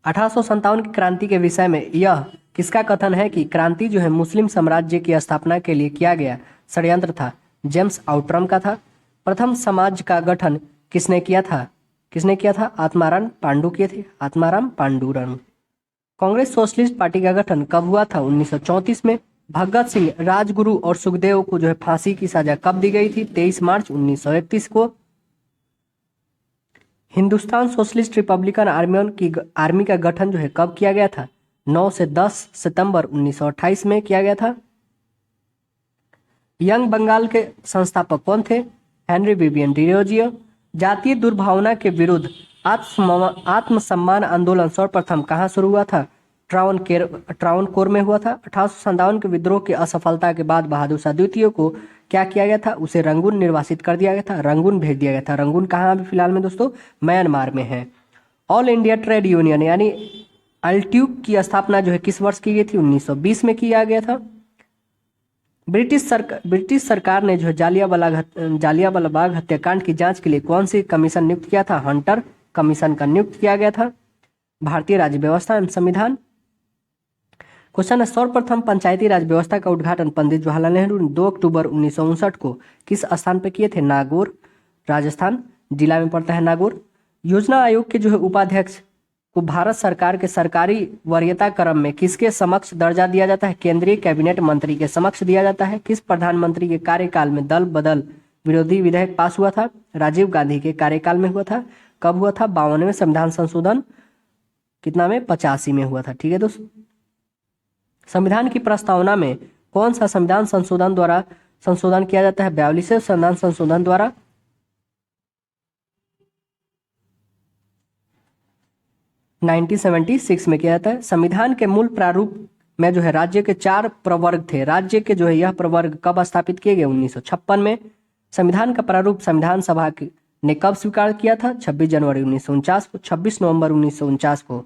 1857 की क्रांति के विषय में यह किसका कथन है कि क्रांति जो है मुस्लिम साम्राज्य की स्थापना के लिए किया गया षड्यंत्र था? जेम्स आउट्रम का था। प्रथम समाज का गठन किसने किया था? आत्माराम पांडु किए थे। आत्माराम पांडुरंग। कांग्रेस सोशलिस्ट पार्टी का गठन कब हुआ था? 1934 में। भगत सिंह, राजगुरु और सुखदेव को जो है फांसी की सजा कब दी गई थी? 23 मार्च 1931 को। हिंदुस्तान सोशलिस्ट रिपब्लिकन आर्मी का गठन जो है कब किया गया था? 9 से 10 सितंबर 1928 में किया गया था। यंग बंगाल के संस्थापक कौन थे? Henry Vivian Derozio. जातीय दुर्भावना के विरुद्ध आत्मसम्मान आंदोलन सर्वप्रथम कहाँ शुरू हुआ था? ट्रावनकोर में हुआ था। 1857 के विद्रोह की असफलता के बाद बहादुर शाह द्वितीय को क्या किया गया था? उसे रंगून निर्वासित कर दिया गया था, रंगून भेज दिया गया था। रंगून कहाँ अभी फिलहाल में दोस्तों? म्यांमार में है। ऑल इंडिया ट्रेड यूनियन यानी अल्ट्यूब की स्थापना जो है किस वर्ष की गई थी? 1920 में किया गया था। ब्रिटिश सरकार ने जो है जालियांवाला बाग हत्याकांड की जांच के लिए कौन सी कमीशन नियुक्त किया था? हंटर कमीशन का नियुक्त किया गया था। भारतीय राज्य व्यवस्था एवं संविधान क्वेश्चन है, सर्वप्रथम पंचायती राज व्यवस्था का उद्घाटन पंडित जवाहरलाल नेहरू ने 2 अक्टूबर 1959 को किस स्थान पर किए थे? नागौर, राजस्थान जिला में पड़ता है नागौर। योजना आयोग के जो है उपाध्यक्ष को भारत सरकार के सरकारी वरीयता क्रम में किसके समक्ष दर्जा दिया जाता है? केंद्रीय कैबिनेट मंत्री के समक्ष दिया जाता है। किस प्रधानमंत्री के कार्यकाल में दल बदल विरोधी विधेयक पास हुआ था? राजीव गांधी के कार्यकाल में हुआ था। कब हुआ था? 52वें संविधान संशोधन कितना में? 85 में हुआ था। ठीक है दोस्तों। संविधान की प्रस्तावना में कौन सा संविधान संशोधन द्वारा संशोधन किया जाता है? 42वें संविधान संशोधन द्वारा। 1976 में किया जाता है। संविधान के मूल प्रारूप में जो है राज्य के 4 प्रवर्ग थे। राज्य के जो है यह प्रवर्ग कब स्थापित किए गए? 1956 में। संविधान का प्रारूप संविधान सभा ने कब स्वीकार किया था? 26 जनवरी 1949 को। 26 नवंबर 1949 को।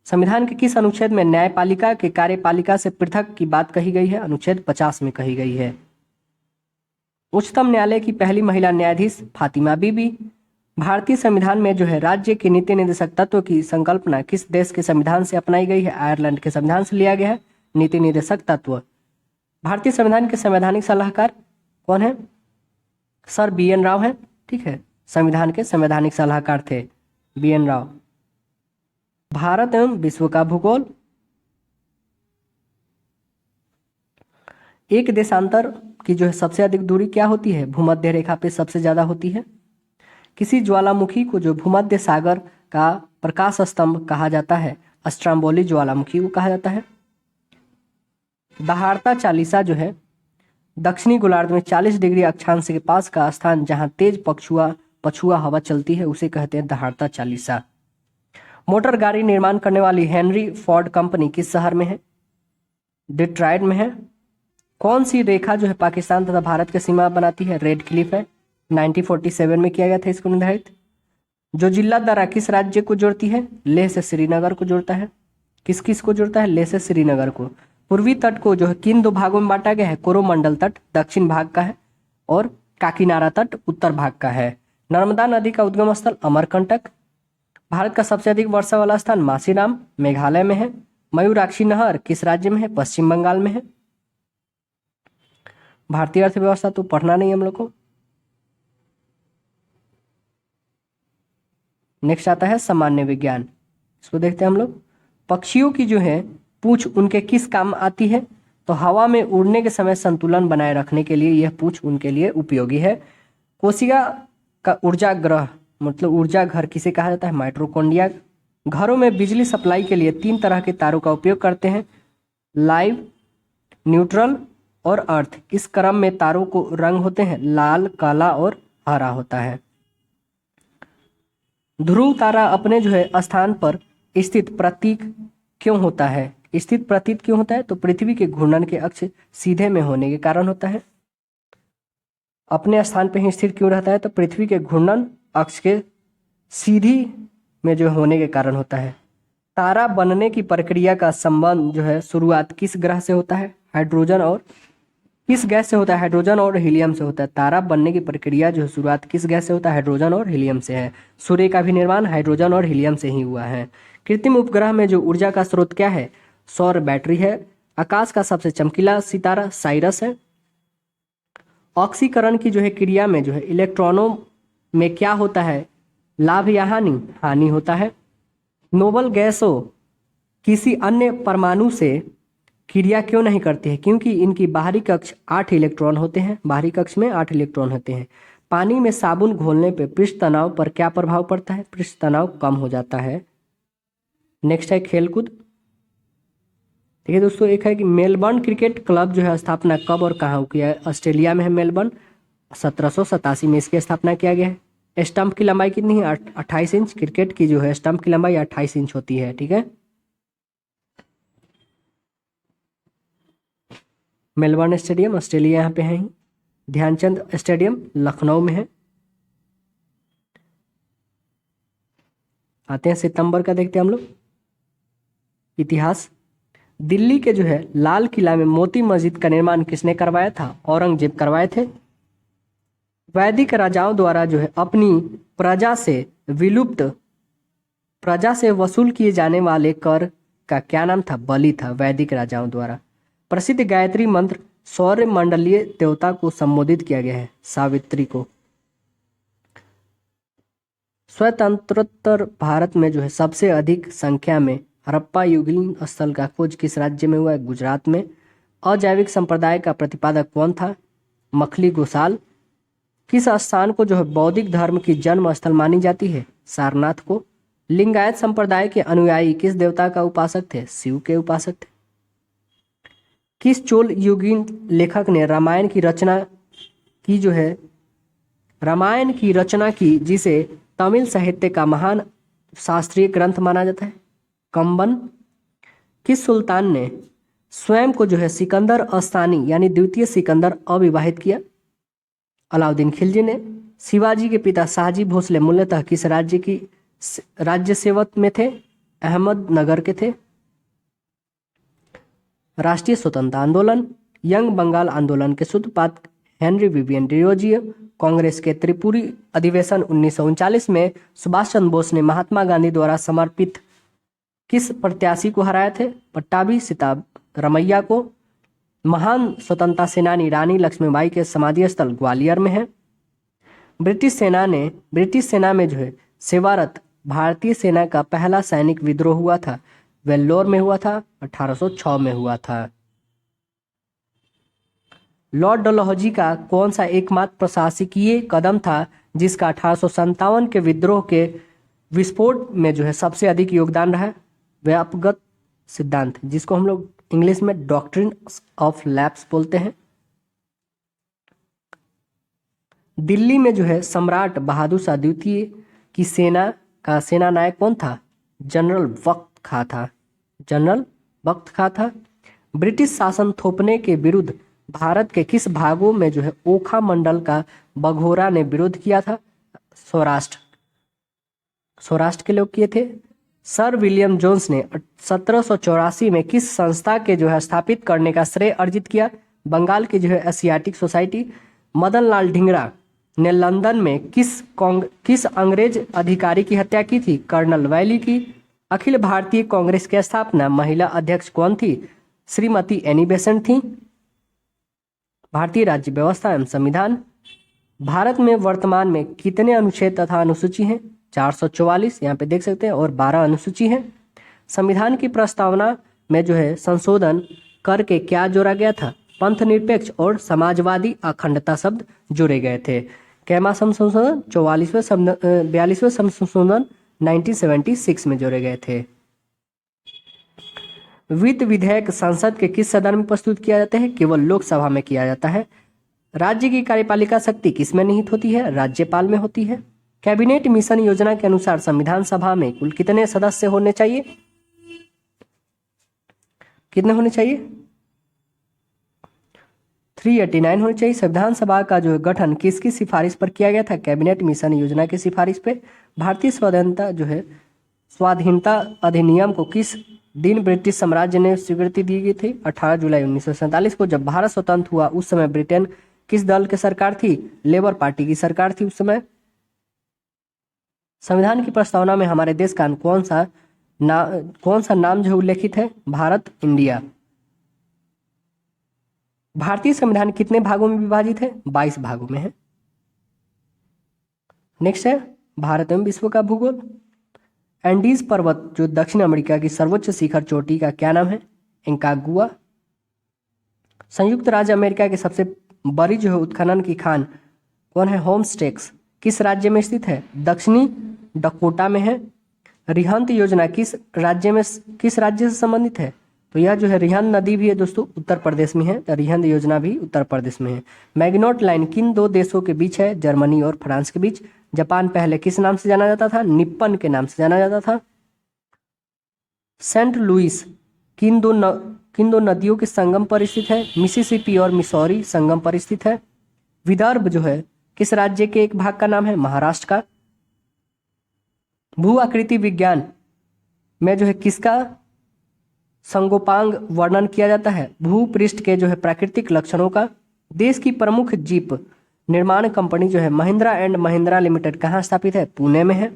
संविधान के किस अनुच्छेद में न्यायपालिका के कार्यपालिका से पृथक की बात कही गई है? अनुच्छेद 50 में कही गई है। उच्चतम न्यायालय की पहली महिला न्यायाधीश फातिमा बीबी। भारतीय संविधान में जो है राज्य के नीति निर्देशक तत्व की संकल्पना किस देश के संविधान से अपनाई गई है? आयरलैंड के संविधान से लिया गया है नीति निर्देशक तत्व। भारतीय संविधान के संवैधानिक सलाहकार कौन है? सर BN राव है। ठीक है, संविधान के संवैधानिक सलाहकार थे BN राव। भारत एवं विश्व का भूगोल। एक देशांतर की जो है सबसे अधिक दूरी क्या होती है? भूमध्य रेखा पे सबसे ज्यादा होती है। किसी ज्वालामुखी को जो भूमध्य सागर का प्रकाश स्तंभ कहा जाता है? स्ट्रोम्बोली ज्वालामुखी को कहा जाता है। दहाड़ता चालीसा जो है दक्षिणी गोलार्ध में 40 डिग्री अक्षांश के पास का स्थान जहां तेज पछुआ हवा चलती है उसे कहते हैं दहाड़ता चालीसा। मोटर गाड़ी निर्माण करने वाली हेनरी फोर्ड कंपनी किस शहर में है? डिट्रॉइट में है। कौन सी रेखा जो है पाकिस्तान तथा भारत की सीमा बनाती है? रेड क्लिफ है। 1947 में किया गया था इसको निर्धारित। जो जिला दर्रा किस राज्य को जोड़ती है? लेह से श्रीनगर को जोड़ता है। किस किस को जोड़ता है? लेह से श्रीनगर को। पूर्वी तट को जो है किन दो भागों में बांटा गया है? कोरोमंडल तट दक्षिण भाग का है और काकीनाडा तट उत्तर भाग का है। नर्मदा नदी का उद्गम स्थल अमरकंटक। भारत का सबसे अधिक वर्षा वाला स्थान मासीराम मेघालय में है। मयूराक्षी नहर किस राज्य में है? पश्चिम बंगाल में है। भारतीय अर्थव्यवस्था तो पढ़ना नहीं हम लोग को। नेक्स्ट आता है सामान्य विज्ञान, इसको देखते हैं हम लोग। पक्षियों की जो है पूंछ उनके किस काम आती है? तो हवा में उड़ने के समय संतुलन बनाए रखने के लिए यह पूंछ उनके लिए उपयोगी है। कोशिका का ऊर्जा ग्रह मतलब ऊर्जा घर किसे कहा जाता है? माइटोकॉन्ड्रिया। घरों में बिजली सप्लाई के लिए 3 तरह के तारों का उपयोग करते हैं, लाइव, न्यूट्रल और अर्थ। इस क्रम में तारों को रंग होते हैं लाल, काला और हरा होता है। ध्रुव तारा अपने जो है स्थान पर स्थित प्रतीक क्यों होता है? स्थित प्रतीत क्यों होता है? तो पृथ्वी के घूर्णन के अक्ष सीधे में होने के कारण होता है। अपने स्थान पर ही स्थिर क्यों रहता है? तो पृथ्वी के घूर्णन अक्ष के सीधी में जो होने के कारण होता है। तारा बनने की प्रक्रिया का संबंध जो है शुरुआत किस ग्रह से होता है? हाइड्रोजन और किस गैस से होता है? हाइड्रोजन और हीलियम से होता है। तारा बनने की प्रक्रिया जो है शुरुआत किस गैस से होता है? हाइड्रोजन और हीलियम से है। सूर्य का भी निर्माण हाइड्रोजन और हीलियम से ही हुआ है। कृत्रिम उपग्रह में जो ऊर्जा का स्रोत क्या है? सौर बैटरी है। आकाश का सबसे चमकीला सितारा साइरस है। ऑक्सीकरण की जो है क्रिया में जो है इलेक्ट्रॉनों में क्या होता है? लाभ या हानि? हानि होता है। नोबल गैसों किसी अन्य परमाणु से क्रिया क्यों नहीं करती है? क्योंकि इनकी बाहरी कक्ष 8 इलेक्ट्रॉन होते हैं। बाहरी कक्ष में 8 इलेक्ट्रॉन होते हैं। पानी में साबुन घोलने पर पृष्ठ तनाव पर क्या प्रभाव पड़ता है? पृष्ठ तनाव कम हो जाता है। नेक्स्ट है खेलकूद। ठीक है दोस्तों, एक है कि मेलबर्न क्रिकेट क्लब जो है स्थापना कब और कहाँ किया है? ऑस्ट्रेलिया में है मेलबर्न। 1787 में इसकी स्थापना किया गया है। स्टंप की लंबाई कितनी है? 28 इंच। क्रिकेट की जो है स्टंप की लंबाई 28 इंच होती है। ठीक है, मेलबर्न स्टेडियम ऑस्ट्रेलिया यहाँ पे है ही। ध्यानचंद स्टेडियम लखनऊ में है। आते हैं सितंबर का, देखते हैं हम लोग इतिहास। दिल्ली के जो है लाल किला में मोती मस्जिद का निर्माण किसने करवाया था? औरंगजेब करवाए थे। वैदिक राजाओं द्वारा जो है अपनी प्रजा से वसूल किए जाने वाले कर का क्या नाम था? बलि था, वैदिक राजाओं द्वारा। प्रसिद्ध गायत्री मंत्र सौर्य मंडलीय देवता को संबोधित किया गया है? सावित्री को। स्वतंत्रोत्तर भारत में जो है सबसे अधिक संख्या में हड़प्पा युगीन स्थल का खोज किस राज्य में हुआ है? गुजरात में। अजैविक संप्रदाय का प्रतिपादक कौन था? मखली गोसाल। किस स्थान को जो है बौद्धिक धर्म की जन्म स्थल मानी जाती है? सारनाथ को। लिंगायत संप्रदाय के अनुयायी किस देवता का उपासक थे? शिव के उपासक थे। किस चोल युगीन लेखक ने रामायण की रचना की जिसे तमिल साहित्य का महान शास्त्रीय ग्रंथ माना जाता है? कंबन। किस सुल्तान ने स्वयं को जो है सिकंदर अस्तानी यानी द्वितीय सिकंदर अविवाहित किया? अलाउद्दीन खिलजी ने। शिवाजी के पिता शाहजी भोसले मूलतः किस राज्य सेवक में थे? अहमदनगर के थे। राष्ट्रीय स्वतंत्रता आंदोलन। यंग बंगाल आंदोलन के सूत्रपात हेनरी विवियन डिरोजियो। कांग्रेस के त्रिपुरी अधिवेशन 1939 में सुभाष चंद्र बोस ने महात्मा गांधी द्वारा समर्पित किस प्रत्याशी को हराए थे? पट्टाभी सिद्धारमैया को। महान स्वतंत्रता सेनानी रानी लक्ष्मीबाई के समाधि स्थल ग्वालियर में है। ब्रिटिश सेना में जो है सेवारत भारतीय सेना का पहला सैनिक विद्रोह हुआ था, वेल्लोर में हुआ था, 1806 में हुआ था। लॉर्ड डलहौजी का कौन सा एकमात्र प्रशासकीय कदम था जिसका 1857 के विद्रोह के विस्फोट में जो है सबसे अधिक योगदान रहा? व्यापकगत सिद्धांत, जिसको हम लोग इंग्लिश में डॉक्ट्रिन ऑफ लैप्स बोलते हैं। दिल्ली में जो है सम्राट बहादुर शाह द्वितीय की सेना का सेना नायक कौन था? जनरल वक्त खां था। जनरल वक्त खां था। ब्रिटिश शासन थोपने के विरुद्ध भारत के किस भागों में जो है ओखा मंडल का बघोरा ने विरोध किया था? सौराष्ट्र के लोग किए थे। सर विलियम जोन्स ने 1784 में किस संस्था के जो है स्थापित करने का श्रेय अर्जित किया? बंगाल की जो है एशियाटिक सोसाइटी। मदन लाल ढींगरा ने लंदन में किस अंग्रेज अधिकारी की हत्या की थी? कर्नल वैली की। अखिल भारतीय कांग्रेस की स्थापना महिला अध्यक्ष कौन थी? श्रीमती एनी बेसेंट थी। भारतीय राज्य व्यवस्था एवं संविधान। भारत में वर्तमान में कितने अनुच्छेद तथा अनुसूची हैं? 444 यहाँ पे देख सकते हैं, और 12 अनुसूची हैं। संविधान की प्रस्तावना में जो है संशोधन करके क्या जोड़ा गया था? पंथ निरपेक्ष और समाजवादी अखंडता शब्द जोड़े गए थे। कैमा संशोधन 42वें संशोधन 1976 में जोड़े गए थे। वित्त विधेयक संसद के किस सदन में प्रस्तुत किया जाता है? केवल लोकसभा में किया जाता है। राज्य की कार्यपालिका शक्ति किसमें निहित होती है? राज्यपाल में होती है। कैबिनेट मिशन योजना के अनुसार संविधान सभा में कुल कितने सदस्य होने चाहिए? कितने होने चाहिए? 389 होने चाहिए। संविधान सभा का जो गठन किसकी सिफारिश पर किया गया था? कैबिनेट मिशन योजना की सिफारिश पे। भारतीय स्वाधीनता अधिनियम को किस दिन ब्रिटिश साम्राज्य ने स्वीकृति दी गई थी? 18 जुलाई 1947 को। जब भारत स्वतंत्र हुआ उस समय ब्रिटेन किस दल की सरकार थी? लेबर पार्टी की सरकार थी उस समय। संविधान की प्रस्तावना में हमारे देश का कौन सा नाम जो उल्लेखित है? भारत, इंडिया। भारतीय संविधान कितने भागों में विभाजित है? 22 भागों में है। नेक्स्ट है भारत एवं विश्व का भूगोल। एंडीज पर्वत जो दक्षिण अमेरिका की सर्वोच्च शिखर चोटी का क्या नाम है? इंकागुआ। संयुक्त राज्य अमेरिका की सबसे बड़ी जो है उत्खनन की खान कौन है? होमस्टेक्स। किस राज्य में स्थित है? दक्षिणी डकोटा में है। रिहंद योजना किस राज्य से संबंधित है? तो यह जो है रिहंद नदी भी है दोस्तों, उत्तर प्रदेश में है। तो रिहंद योजना भी उत्तर प्रदेश में है। मैग्नोट लाइन किन दो देशों के बीच है? जर्मनी और फ्रांस के बीच। जापान पहले किस नाम से जाना जाता था? निप्पन के नाम से जाना जाता था। सेंट लुइस किन दो नदियों के संगम पर स्थित है? मिसिसिपी और मिसौरी संगम पर स्थित है। विदर्भ जो है किस राज्य के एक भाग का नाम है? महाराष्ट्र का। भू आकृति विज्ञान में जो है किसका संगोपांग वर्णन किया जाता है? भूपृष्ठ के जो है प्राकृतिक लक्षणों का। देश की प्रमुख जीप निर्माण कंपनी जो है महिंद्रा एंड महिंद्रा लिमिटेड कहाँ स्थापित है? पुणे में है।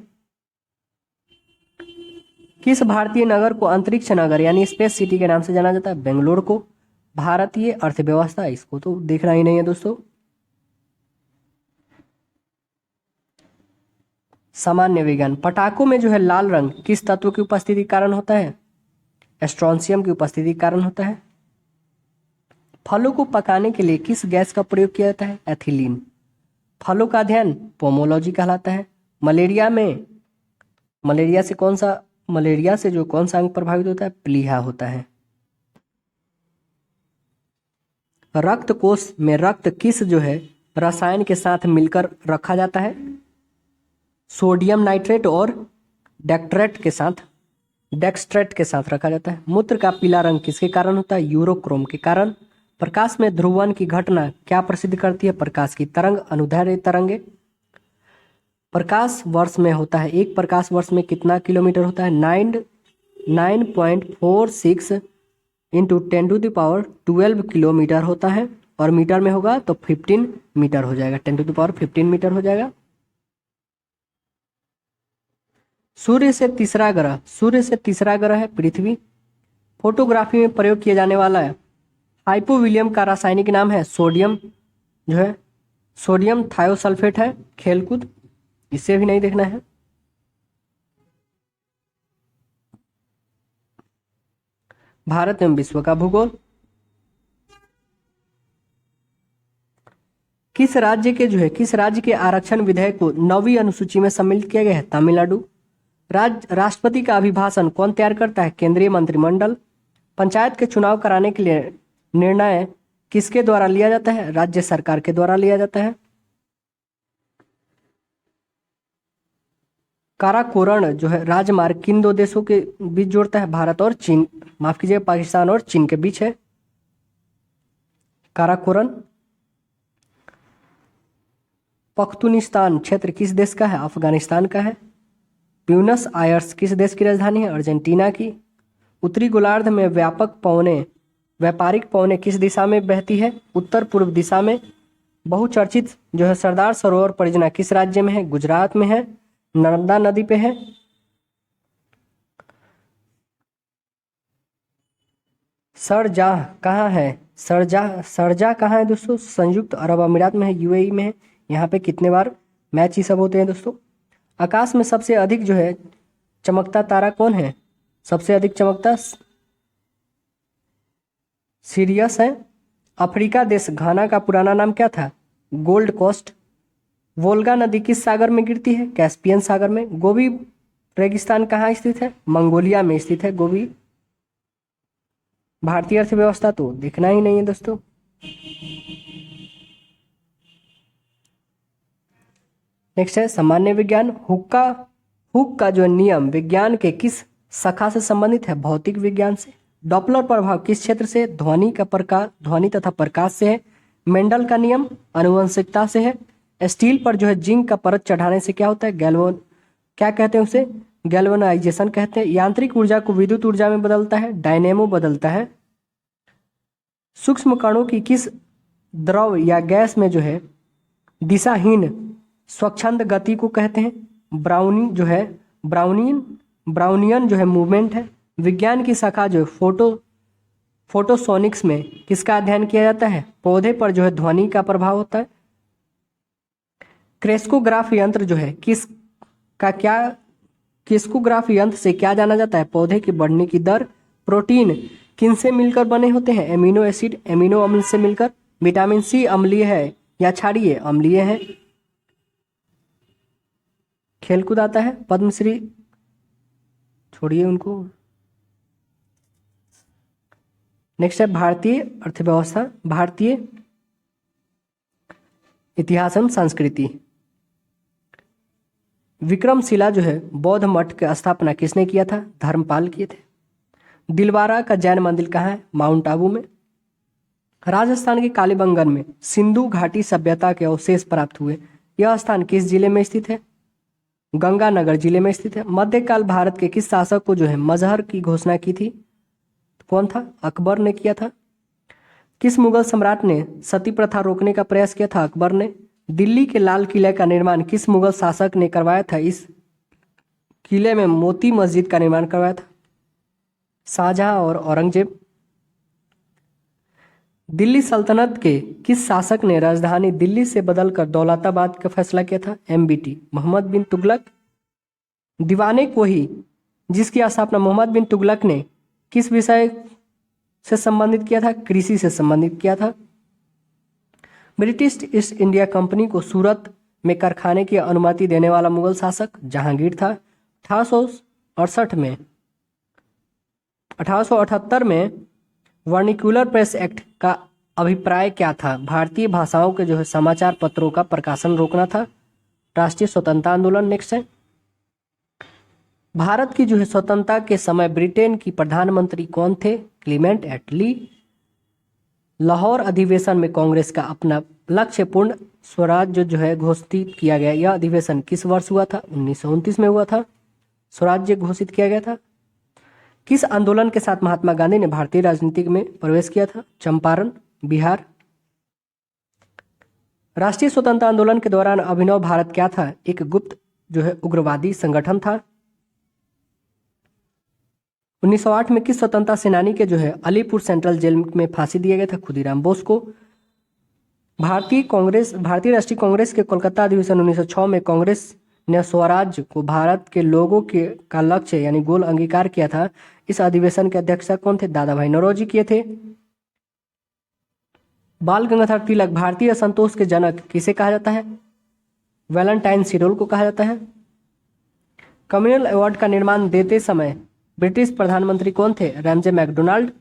किस भारतीय नगर को अंतरिक्ष नगर यानी स्पेस सिटी के नाम से जाना जाता है? बेंगलोर को। भारतीय अर्थव्यवस्था, इसको तो देखना ही नहीं है दोस्तों। सामान्य विज्ञान। पटाखों में जो है लाल रंग किस तत्व की उपस्थिति के कारण होता है? एस्ट्रोंशियम की उपस्थिति के कारण होता है। फलों को पकाने के लिए किस गैस का प्रयोग किया जाता है? एथिलीन। फलों का अध्ययन पोमोलॉजी कहलाता है। मलेरिया से जो कौन सा अंग प्रभावित होता है? प्लीहा होता है। रक्त कोश में रक्त किस जो है रसायन के साथ मिलकर रखा जाता है? सोडियम नाइट्रेट और डेक्सट्रेट के साथ रखा जाता है। मूत्र का पीला रंग किसके कारण होता है? यूरोक्रोम के कारण। प्रकाश में ध्रुवण की घटना क्या प्रसिद्ध करती है? प्रकाश की तरंग, अनुदैर्ध्य तरंगे। प्रकाश वर्ष में होता है, एक प्रकाश वर्ष में कितना किलोमीटर होता है? 9.46 × 10⁻12 किलोमीटर होता है। और मीटर में होगा तो 15 मीटर हो जाएगा, 10⁻15 मीटर हो जाएगा। सूर्य से तीसरा ग्रह है पृथ्वी। फोटोग्राफी में प्रयोग किया जाने वाला है हाइपोविलियम का रासायनिक नाम है सोडियम, जो है सोडियम थायोसल्फेट है। खेलकूद इसे भी नहीं देखना है। भारत एवं विश्व का भूगोल। किस राज्य के आरक्षण विधेयक को 9वीं अनुसूची में सम्मिलित किया गया है? तमिलनाडु। राष्ट्रपति का अभिभाषण कौन तैयार करता है? केंद्रीय मंत्रिमंडल। पंचायत के चुनाव कराने के लिए निर्णय किसके द्वारा लिया जाता है? राज्य सरकार के द्वारा लिया जाता है। काराकोरम जो है राजमार्ग किन दो देशों के बीच जोड़ता है? भारत और चीन, माफ कीजिएगा, पाकिस्तान और चीन के बीच है काराकोरम। पख्तूनिस्तान क्षेत्र किस देश का है? अफगानिस्तान का है। ब्यूनस आयर्स किस देश की राजधानी है? अर्जेंटीना की। उत्तरी गोलार्ध में व्यापारिक पवने किस दिशा में बहती है? उत्तर पूर्व दिशा में। बहुचर्चित जो है सरदार सरोवर परियोजना किस राज्य में है? गुजरात में है, नर्मदा नदी पे है। शारजाह कहाँ है? शारजाह कहाँ है दोस्तों? संयुक्त अरब अमीरात में है, यूएई में है। यहाँ पे कितने बार मैच ही सब होते हैं दोस्तों। आकाश में सबसे अधिक जो है चमकता तारा कौन है? सबसे अधिक चमकता सीरियस है। अफ्रीका देश घाना का पुराना नाम क्या था? Gold coast. वोल्गा नदी किस सागर में गिरती है? कैस्पियन सागर में। गोबी रेगिस्तान कहाँ स्थित है? मंगोलिया में स्थित है गोबी। भारतीय अर्थव्यवस्था तो देखना ही नहीं है दोस्तों। नेक्स्ट है सामान्य विज्ञान। हुक का जो नियम विज्ञान के किस शाखा से संबंधित है? भौतिक विज्ञान से। डॉपलर प्रभाव किस क्षेत्र से? ध्वनि तथा प्रकाश से है। मेंडल का नियम आनुवंशिकता से है। स्टील पर जो है जिंक का परत चढ़ाने से क्या होता है? क्या कहते हैं उसे? गैल्वेनाइजेशन कहते हैं। यांत्रिक ऊर्जा को विद्युत ऊर्जा में बदलता है, डायनेमो बदलता है। सूक्ष्म कणों की किस द्रव या गैस में जो है दिशाहीन स्वच्छंद गति को कहते हैं? ब्राउनियन जो है मूवमेंट है। विज्ञान की शाखा जो फोटोसोनिक्स में किसका अध्ययन किया जाता है? पौधे पर जो है ध्वनि का प्रभाव होता है। क्रेस्कोग्राफ यंत्र जो है क्रेस्कोग्राफ यंत्र से क्या जाना जाता है? पौधे की बढ़ने की दर। प्रोटीन किन से मिलकर बने होते हैं? एमिनो एसिड, एमिनो अम्ल से मिलकर। विटामिन सी अम्लीय है या क्षारीय? अम्लीय है। खेलकूद आता है। पद्मश्री छोड़िए उनको। नेक्स्ट है भारतीय अर्थव्यवस्था, भारतीय इतिहास एवं संस्कृति। विक्रमशिला जो है बौद्ध मठ की स्थापना किसने किया था? धर्मपाल किए थे। दिलवारा का जैन मंदिर कहाँ है? माउंट आबू में। राजस्थान के कालीबंगन में सिंधु घाटी सभ्यता के अवशेष प्राप्त हुए। यह स्थान किस जिले में स्थित है? गंगानगर जिले में स्थित है। मध्यकाल भारत के किस शासक को जो है मजहर की घोषणा की थी? कौन था? अकबर ने किया था। किस मुगल सम्राट ने सती प्रथा रोकने का प्रयास किया था? अकबर ने। दिल्ली के लाल किले का निर्माण किस मुगल शासक ने करवाया था? इस किले में मोती मस्जिद का निर्माण करवाया था शाहजहां और औरंगजेब। दिल्ली सल्तनत के किस शासक ने राजधानी दिल्ली से बदलकर दौलताबाद का फैसला किया था? MBT मोहम्मद बिन तुगलक। दीवाने को ही जिसकी स्थापना मोहम्मद बिन तुगलक ने किस विषय से संबंधित किया था? कृषि से संबंधित किया था। ब्रिटिश ईस्ट इंडिया कंपनी को सूरत में कारखाने की अनुमति देने वाला मुगल शासक जहांगीर था। 1878 में वर्निकुलर प्रेस एक्ट का अभिप्राय क्या था? भारतीय भाषाओं के जो है समाचार पत्रों का प्रकाशन रोकना था। राष्ट्रीय स्वतंत्रता आंदोलन। नेक्स्ट है भारत की जो है स्वतंत्रता के समय ब्रिटेन की प्रधानमंत्री कौन थे? क्लीमेंट एटली। लाहौर अधिवेशन में कांग्रेस का अपना लक्ष्य पूर्ण स्वराज्य जो है घोषित किया गया। यह अधिवेशन किस वर्ष हुआ था? 1929 में हुआ था। स्वराज्य घोषित किया गया था। किस आंदोलन के साथ महात्मा गांधी ने भारतीय राजनीति में प्रवेश किया था? चंपारण, बिहार। राष्ट्रीय स्वतंत्रता आंदोलन के दौरान अभिनव भारत क्या था? एक गुप्त जो है उग्रवादी संगठन था। 1908 में किस स्वतंत्रता सेनानी के जो है अलीपुर सेंट्रल जेल में फांसी दिया गया था? खुदीराम बोस को। भारतीय राष्ट्रीय कांग्रेस के कोलकाता अधिवेशन 1906 में कांग्रेस ने स्वराज को भारत के लोगों के का लक्ष्य यानी गोल अंगीकार किया था। इस अधिवेशन के अध्यक्षता कौन थे? दादा भाई नौरोजी किए थे। बाल गंगाधर तिलक भारतीय असंतोष के जनक किसे कहा जाता है? वैलेंटाइन सिरोल को कहा जाता है। कम्युनल अवार्ड का निर्माण देते समय ब्रिटिश प्रधानमंत्री कौन थे? Ramsay McDonald.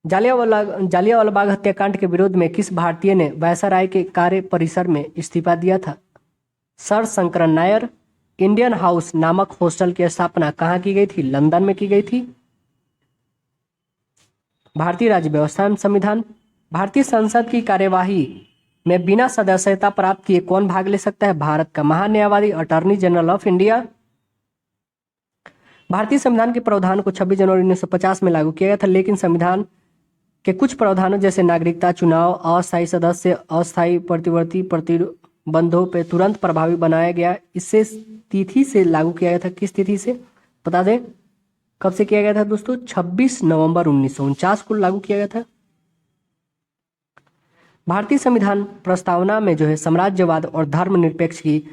जालियांवाला बाग हत्याकांड के विरोध में किस भारतीय ने वायसराय के कार्य परिसर में इस्तीफा दिया था? Sir Sankaran Nair. Indian house नामक हॉस्टल की स्थापना कहाँ की गई थी? लंदन में की गई थी। भारतीय राज्य व्यवस्था एवं संविधान। भारतीय संसद की कार्यवाही में बिना सदस्यता प्राप्त किए कौन भाग ले सकता है? भारत का महान्यायवादी अटॉर्नी जनरल ऑफ इंडिया। भारतीय संविधान के प्रावधान को 26 जनवरी 1950 में लागू किया गया था, लेकिन संविधान के कुछ प्रावधानों जैसे नागरिकता, चुनाव, अस्थायी सदस्य, अस्थायी प्रतिवर्ती प्रतिबंधों पर तुरंत प्रभावी बनाया गया। इससे तिथि से लागू किया गया था। किस तिथि से बता दें? कब से किया गया था दोस्तों? 26 नवंबर 1949 को लागू किया गया था। भारतीय संविधान प्रस्तावना में जो है साम्राज्यवाद और धर्मनिरपेक्ष की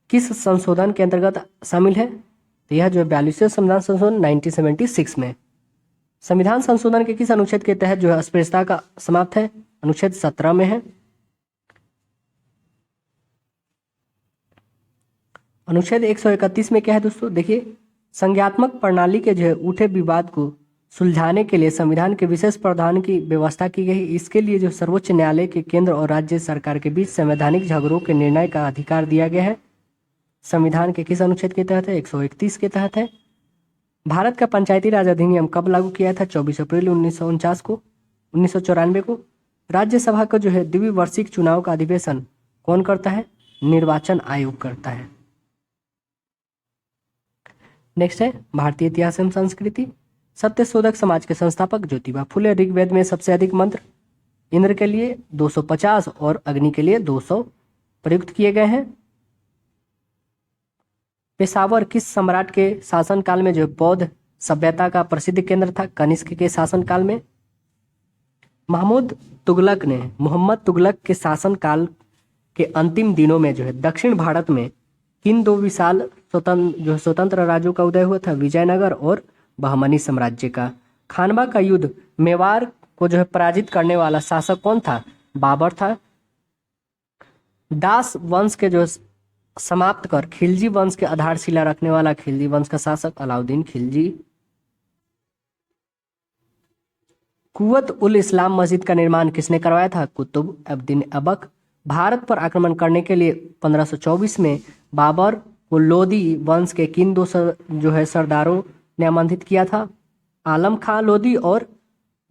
किस संशोधन के अंतर्गत शामिल है? तो यह जो है 42वें संविधान संशोधन 1976 में। संविधान संशोधन के किस अनुच्छेद के तहत जो है अस्पृश्यता का समाप्त है? अनुच्छेद 17 में है। अनुच्छेद 131 में क्या है दोस्तों? देखिए, संज्ञात्मक प्रणाली के जो है उठे विवाद को सुलझाने के लिए संविधान के विशेष प्रावधान की व्यवस्था की गई। इसके लिए जो सर्वोच्च न्यायालय के केंद्र और राज्य सरकार के बीच संवैधानिक झगड़ों के निर्णय का अधिकार दिया गया है। संविधान के किस अनुच्छेद के तहत है? 131 के तहत है। भारत का पंचायती राज अधिनियम कब लागू किया था? 24 अप्रैल 1994 को। राज्यसभा का जो है द्विवार्षिक चुनाव का अधिवेशन कौन करता है? निर्वाचन आयोग करता है। नेक्स्ट है भारतीय इतिहास एवं संस्कृति। सत्यशोधक समाज के संस्थापक ज्योतिबा फुले। ऋग्वेद में सबसे अधिक मंत्र इंद्र के लिए 250 और अग्नि के लिए 200 प्रयुक्त किए गए हैं। पेशावर किस सम्राट के शासनकाल में जो बौद्ध सभ्यता का प्रसिद्ध केंद्र था? कनिष्क के शासनकाल में। मोहम्मद तुगलक के शासनकाल के अंतिम दिनों में जो है दक्षिण भारत में किन दो विशाल स्वतंत्र राज्यों का उदय हुआ था? विजयनगर और बहमनी साम्राज्य का। खानवा का युद्ध मेवाड़ को जो है पराजित करने वाला शासक कौन था? बाबर था। दास वंश के जो समाप्त कर खिलजी वंश के आधारशिला रखने वाला खिलजी वंश का शासक अलाउद्दीन खिलजी। कुव्वत उल इस्लाम मस्जिद का निर्माण किसने करवाया था? कुतुब उद-दीन ऐबक। भारत पर आक्रमण करने के लिए 1524 में बाबर को लोदी वंश के किन दो जो है सरदारों ने आमंत्रित किया था? आलम खां लोदी और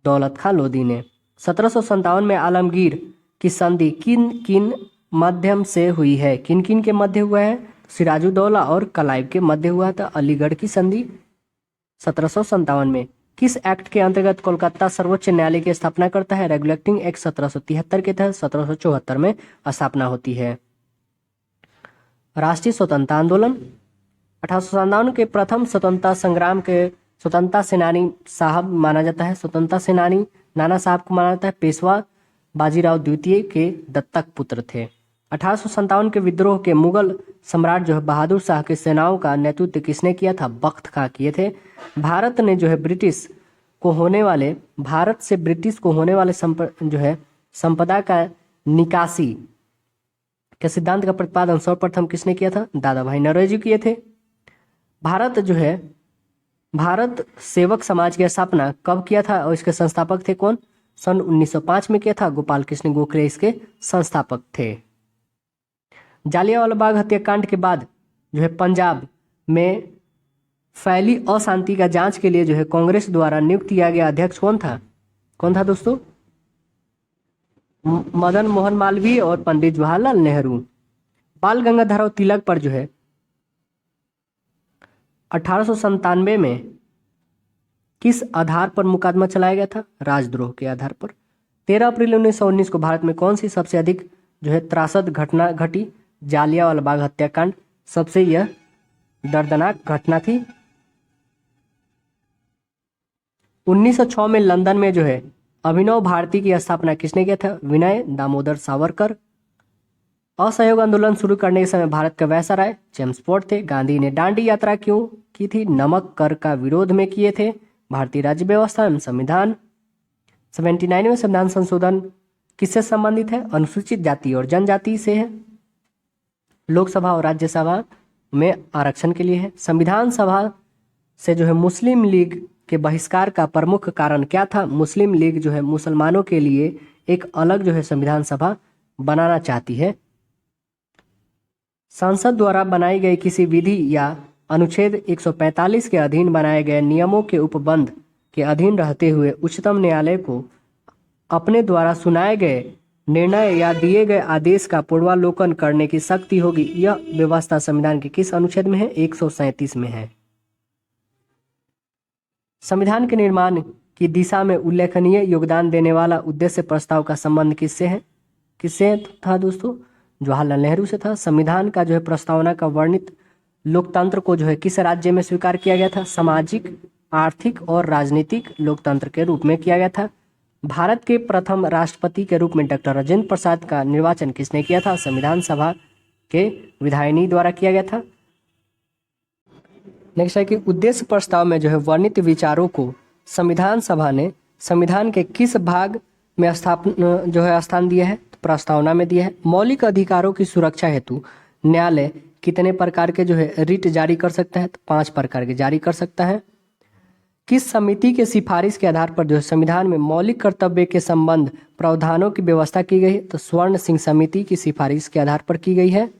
दौलत खां लोदी ने। 1757 में आलमगीर की संधि किन किन माध्यम से हुई है? किन किन के मध्य हुआ है? सिराजुद्दौला और कलाइब के मध्य हुआ था अलीगढ़ की संधि 1757 में। किस एक्ट के अंतर्गत कोलकाता सर्वोच्च न्यायालय की स्थापना करता है? रेगुलेटिंग एक्ट 1773 के तहत 1774 में स्थापना होती है। राष्ट्रीय स्वतंत्रता आंदोलन 1857 के प्रथम स्वतंत्रता संग्राम के स्वतंत्रता सेनानी साहब माना जाता है। स्वतंत्रता सेनानी नाना साहब को माना जाता है। पेशवा बाजीराव द्वितीय के दत्तक पुत्र थे। 1857 के विद्रोह के मुगल सम्राट जो है बहादुर शाह की सेनाओं का नेतृत्व किसने किया था? बख्त खां किए थे। भारत से ब्रिटिश को होने वाले जो है संपदा का निकासी के सिद्धांत का प्रतिपादन सर्वप्रथम किसने किया था? दादा भाई नौरोजी किए थे। भारत सेवक समाज की स्थापना कब किया था और इसके संस्थापक थे कौन? सन 1905 में किया था। गोपाल कृष्ण गोखले इसके संस्थापक थे। जालियांवाला बाग हत्याकांड के बाद जो है पंजाब में फैली अशांति का जांच के लिए जो है कांग्रेस द्वारा नियुक्त किया गया अध्यक्ष कौन था? दोस्तों? मदन मोहन मालवीय और पंडित जवाहरलाल नेहरू। बाल गंगाधर तिलक पर जो है 1897 में किस आधार पर मुकदमा चलाया गया था? राजद्रोह के आधार पर। 13 अप्रैल 1919 को भारत में कौन सी सबसे अधिक जो है त्रासद घटना घटी? जालियांवाला बाग हत्याकांड सबसे यह दर्दनाक घटना थी। 1906 में लंदन में जो है अभिनव भारती की स्थापना किसने किया था? विनय दामोदर सावरकर। असहयोग आंदोलन शुरू करने के समय भारत का वायसराय जेम्स फोर्ड थे। गांधी ने दांडी यात्रा क्यों की थी? नमक कर का विरोध में किए थे। भारतीय राज्य व्यवस्था एवं संविधान 79वें संविधान संशोधन किससे संबंधित है? अनुसूचित जाति और जनजाति से है। लोकसभा और राज्यसभा में आरक्षण के लिए है। संविधान सभा से जो है मुस्लिम लीग के बहिष्कार का प्रमुख कारण क्या था? मुस्लिम लीग जो है मुसलमानों के लिए एक अलग जो है संविधान सभा बनाना चाहती है। संसद द्वारा बनाई गई किसी विधि या अनुच्छेद 145 के अधीन बनाए गए नियमों के उपबंध के अधीन रहते हुए उच्चतम न्यायालय को अपने द्वारा सुनाए गए निर्णय या दिए गए आदेश का पूर्वालोकन करने की शक्ति होगी। यह व्यवस्था संविधान के किस अनुच्छेद में है? 137 में है। संविधान के निर्माण की दिशा में उल्लेखनीय योगदान देने वाला उद्देश्य प्रस्ताव का संबंध किससे है? किससे था दोस्तों? जवाहरलाल नेहरू से था। संविधान का जो है प्रस्तावना का वर्णित लोकतंत्र को जो है किस राज्य में स्वीकार किया गया था? सामाजिक, आर्थिक और राजनीतिक लोकतंत्र के रूप में किया गया था। भारत के प्रथम राष्ट्रपति के रूप में डॉक्टर राजेंद्र प्रसाद का निर्वाचन किसने किया था? संविधान सभा के विधायिनी द्वारा किया गया था। नेक्स्ट है कि उद्देश्य प्रस्ताव में जो है वर्णित विचारों को संविधान सभा ने संविधान के किस भाग में स्थान दिया है? तो प्रस्तावना में दिया है। मौलिक अधिकारों की सुरक्षा हेतु न्यायालय कितने प्रकार के जो है रिट जारी कर सकता है? तो 5 प्रकार के जारी कर सकता है। किस समिति के सिफारिश के आधार पर जो है संविधान में मौलिक कर्तव्य के संबंध प्रावधानों की व्यवस्था की गई है? तो स्वर्ण सिंह समिति की सिफारिश के आधार पर की गई है।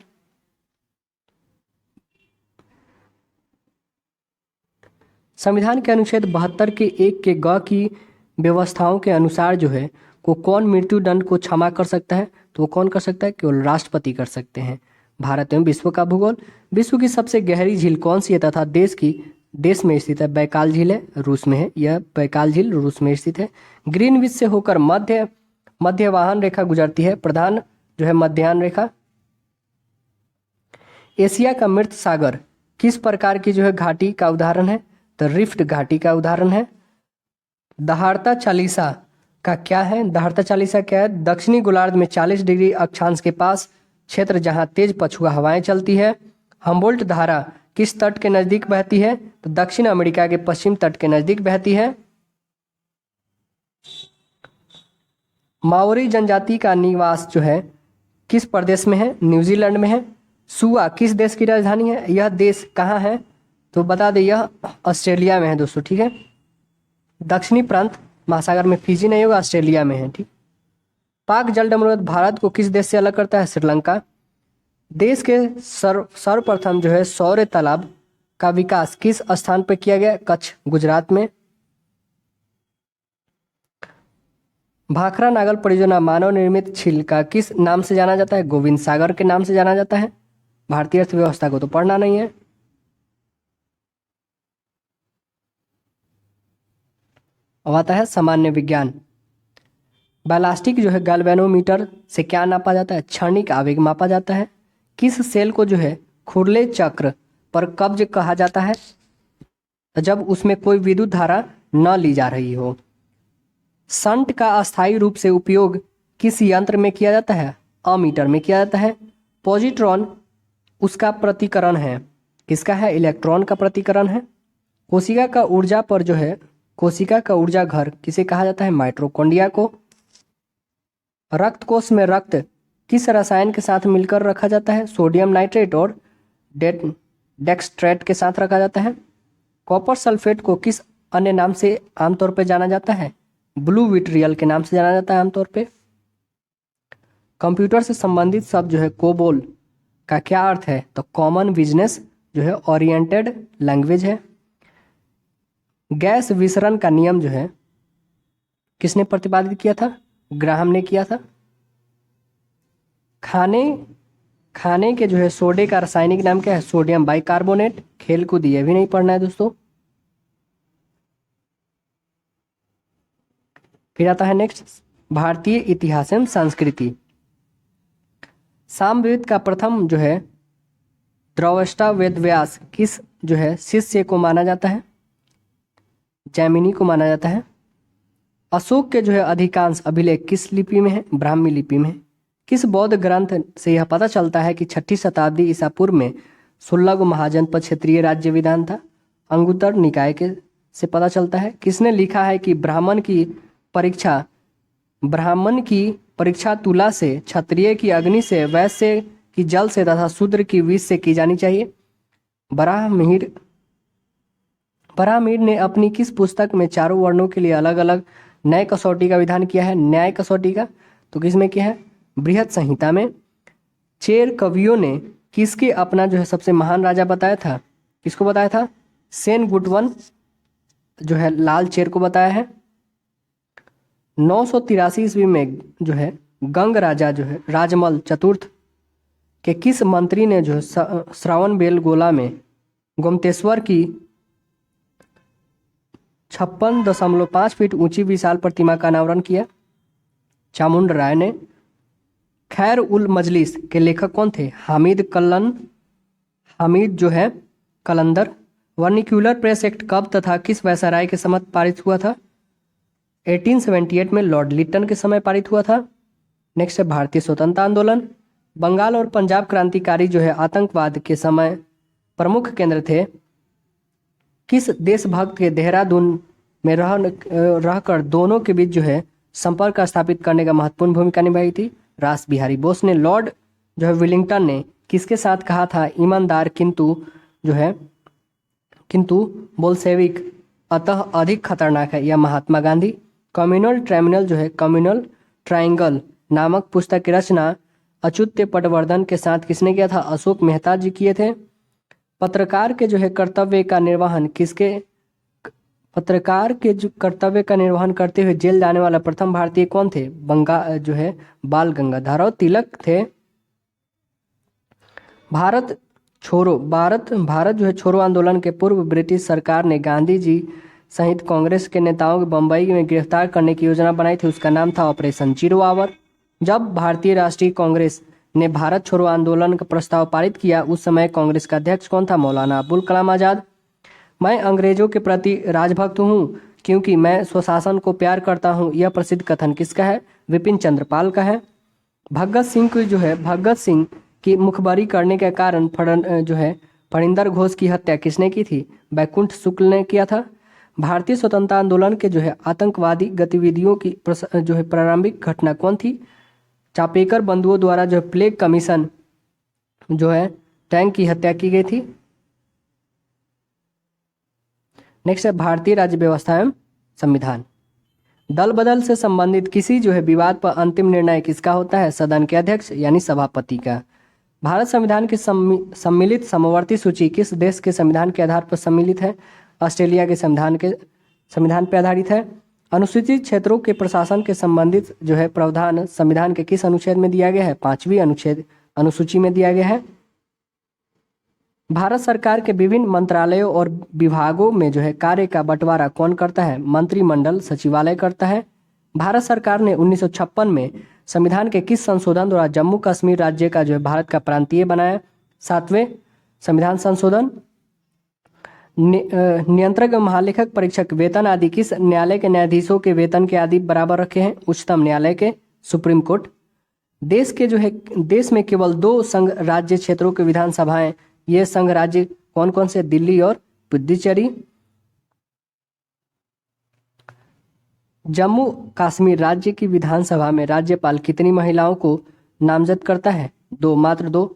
संविधान के अनुच्छेद 72 के 1 के ग की व्यवस्थाओं के अनुसार जो है को कौन मृत्यु दंड को क्षमा कर सकता है? तो वो कौन कर सकता है? केवल राष्ट्रपति कर सकते हैं। भारत एवं विश्व का भूगोल। विश्व की सबसे गहरी झील कौन सी है तथा देश में स्थित है? बैकाल झील है, रूस में है। यह बैकाल झील रूस में स्थित है। ग्रीनविच से होकर मध्यवाहन रेखा गुजरती है। प्रधान जो है मध्याह्न रेखा। एशिया का मृत सागर किस प्रकार की जो है घाटी का उदाहरण है? तो रिफ्ट घाटी का उदाहरण है। दहाड़ता चालीसा का क्या है? दहाड़ता चालीसा क्या है? दक्षिणी गोलार्ध में 40 डिग्री अक्षांश के पास क्षेत्र जहां तेज पछुआ हवाएं चलती है। हम्बोल्ट धारा किस तट के नजदीक बहती है? तो दक्षिण अमेरिका के पश्चिम तट के नजदीक बहती है। माओरी जनजाति का निवास जो है किस प्रदेश में है? न्यूजीलैंड में है। सुआ किस देश की राजधानी है? यह देश कहाँ है? तो बता दें यह ऑस्ट्रेलिया में है दोस्तों, ठीक है। दक्षिणी प्रांत महासागर में, फिजी नहीं होगा, ऑस्ट्रेलिया में है, ठीक। पाक जलडमरूद भारत को किस देश से अलग करता है? श्रीलंका। देश के सर्वप्रथम जो है सौर तालाब का विकास किस स्थान पर किया गया? कच्छ, गुजरात में। भाखरा नागल परियोजना मानव निर्मित झील का किस नाम से जाना जाता है? गोविंद सागर के नाम से जाना जाता है। भारतीय अर्थव्यवस्था को तो पढ़ना नहीं है। अब आता है सामान्य विज्ञान। बैलास्टिक जो है गैल्वेनोमीटर से क्या नापा जाता है? क्षणिक आवेग मापा जाता है। किस सेल को जो है खुरले चक्र पर कब्ज कहा जाता है? जब उसमें कोई विद्युत धारा न ली जा रही हो। शंट का अस्थायी रूप से उपयोग किस यंत्र में किया जाता है? अमीटर में किया जाता है। पॉजिट्रॉन उसका प्रतिकरण है, किसका है? इलेक्ट्रॉन का प्रतिकरण है। कोशिका का ऊर्जा पर जो है कोशिका का ऊर्जा घर किसे कहा जाता है? माइटोकॉन्ड्रिया को। रक्त कोश में रक्त किस रसायन के साथ मिलकर रखा जाता है? सोडियम नाइट्रेट और डेक्सट्रेट के साथ रखा जाता है। कॉपर सल्फेट को किस अन्य नाम से आमतौर पर जाना जाता है? ब्लू विट्रियल के नाम से जाना जाता है आमतौर पे। कंप्यूटर से संबंधित शब्द जो है कोबोल का क्या अर्थ है? तो कॉमन बिजनेस जो है ओरिएंटेड लैंग्वेज है। गैस विसरण का नियम जो है किसने प्रतिपादित किया था? ग्राहम ने किया था। खाने के जो है सोडे का रासायनिक नाम क्या है? Sodium bicarbonate. खेल कूद ये भी नहीं पढ़ना है दोस्तों। फिर आता है नेक्स्ट भारतीय इतिहास एवं संस्कृति। सामवेद का प्रथम जो है द्रवष्टा वेद व्यास किस जो है शिष्य को माना जाता है? जैमिनी को माना जाता है। अशोक के जो है अधिकांश अभिलेख किस लिपि में है? ब्राह्मी लिपि में है। किस बौद्ध ग्रंथ से यह पता चलता है कि 6ठी शताब्दी ईसा पूर्व में 16 गो महाजनपद क्षेत्रीय राज्य विधान था? अंगुत्तर निकाय के से पता चलता है। किसने लिखा है कि ब्राह्मण की परीक्षा तुला से, क्षत्रिय की अग्नि से, वैश्य की जल से तथा शूद्र की विष से की जानी चाहिए? बराहमीर ने अपनी किस पुस्तक में चारों वर्णों के लिए अलग अलग न्याय कसौटी का विधान किया है? न्याय कसौटी का तो किसमें किया है? बृहत संहिता में। चेर कवियों ने किसके अपना जो है सबसे महान राजा बताया था? किसको बताया था? सेन गुटवन जो है लाल चेर को बताया है। 983 ईस्वी में जो है गंग राजा जो है राजमल चतुर्थ के किस मंत्री ने जो है श्रावण बेलगोला में गोमतेश्वर की 56.5 फीट ऊंची विशाल प्रतिमा का अनावरण किया? चामुंड राय ने। खैर उल मजलिस के लेखक कौन थे? हामिद जो है कलंदर। वर्निक्यूलर प्रेस एक्ट कब तथा किस वायसराय के समय पारित हुआ था? 1878 में लॉर्ड लिटन के समय पारित हुआ था। नेक्स्ट है भारतीय स्वतंत्रता आंदोलन। बंगाल और पंजाब क्रांतिकारी जो है आतंकवाद के समय प्रमुख केंद्र थे। किस देशभक्त के देहरादून में रहकर दोनों के बीच जो है संपर्क स्थापित करने का महत्वपूर्ण भूमिका निभाई थी? रास बिहारी बोस ने। लॉर्ड जो है विलिंगटन ने किसके साथ कहा था ईमानदार किंतु बोल्शेविक अतः अधिक खतरनाक है? या महात्मा गांधी। कम्युनल ट्रायंगल नामक पुस्तक की रचना अच्युत पटवर्धन के साथ किसने किया था? अशोक मेहता जी किए थे। पत्रकार के जो कर्तव्य का निर्वहन करते हुए जेल जाने वाला प्रथम भारतीय कौन थे? बाल गंगाधर तिलक थे। भारत जो है छोड़ो आंदोलन के पूर्व ब्रिटिश सरकार ने गांधी जी सहित कांग्रेस के नेताओं को बंबई में गिरफ्तार करने की योजना बनाई थी। उसका नाम था ऑपरेशन जीरो आवर। जब भारतीय राष्ट्रीय कांग्रेस ने भारत छोड़ो आंदोलन का प्रस्ताव पारित किया उस समय कांग्रेस का अध्यक्ष कौन था? मौलाना अबुल कलाम आजाद। मैं अंग्रेजों के प्रति राजभक्त हूँ क्योंकि मैं स्वशासन को प्यार करता हूँ, यह प्रसिद्ध कथन किसका है? विपिन चंद्रपाल का है। भगत सिंह की मुखबरी करने के कारण फणिंदर घोष की हत्या किसने की थी? बैकुंठ शुक्ल ने किया था। भारतीय स्वतंत्रता आंदोलन के जो है आतंकवादी गतिविधियों की जो है प्रारंभिक घटना कौन थी? चापेकर बंधुओं द्वारा जो प्लेग कमीशन जो है टैंक की हत्या की गई थी। नेक्स्ट है भारतीय राज्य व्यवस्था एवं संविधान। दल बदल से संबंधित किसी जो है विवाद पर अंतिम निर्णय किसका होता है? सदन के अध्यक्ष यानी सभापति का। भारत संविधान की सम्मिलित समवर्ती सूची किस देश के संविधान के आधार पर सम्मिलित है? ऑस्ट्रेलिया के संविधान पर आधारित है। अनुसूचित क्षेत्रों के प्रशासन के संबंधित जो है प्रावधान संविधान के किस अनुच्छेद में दिया गया है? 5वीं अनुसूची में दिया गया है। भारत सरकार के विभिन्न मंत्रालयों और विभागों में जो है कार्य का बंटवारा कौन करता है? मंत्रिमंडल सचिवालय करता है। भारत सरकार ने 1956 में संविधान के किस संशोधन द्वारा जम्मू कश्मीर राज्य का जो है भारत का प्रांतीय बनाया? 7वें संविधान संशोधन। नियंत्रक महालेखक परीक्षक वेतन आदि किस न्यायालय के न्यायाधीशों के वेतन के आदि बराबर रखे हैं? उच्चतम न्यायालय के, सुप्रीम कोर्ट। देश में केवल 2 संघ राज्य क्षेत्रों के विधानसभाएं, ये संघ राज्य कौन कौन से? दिल्ली और पुडुचेरी। जम्मू कश्मीर राज्य की विधानसभा में राज्यपाल कितनी महिलाओं को नामजद करता है? 2, मात्र 2।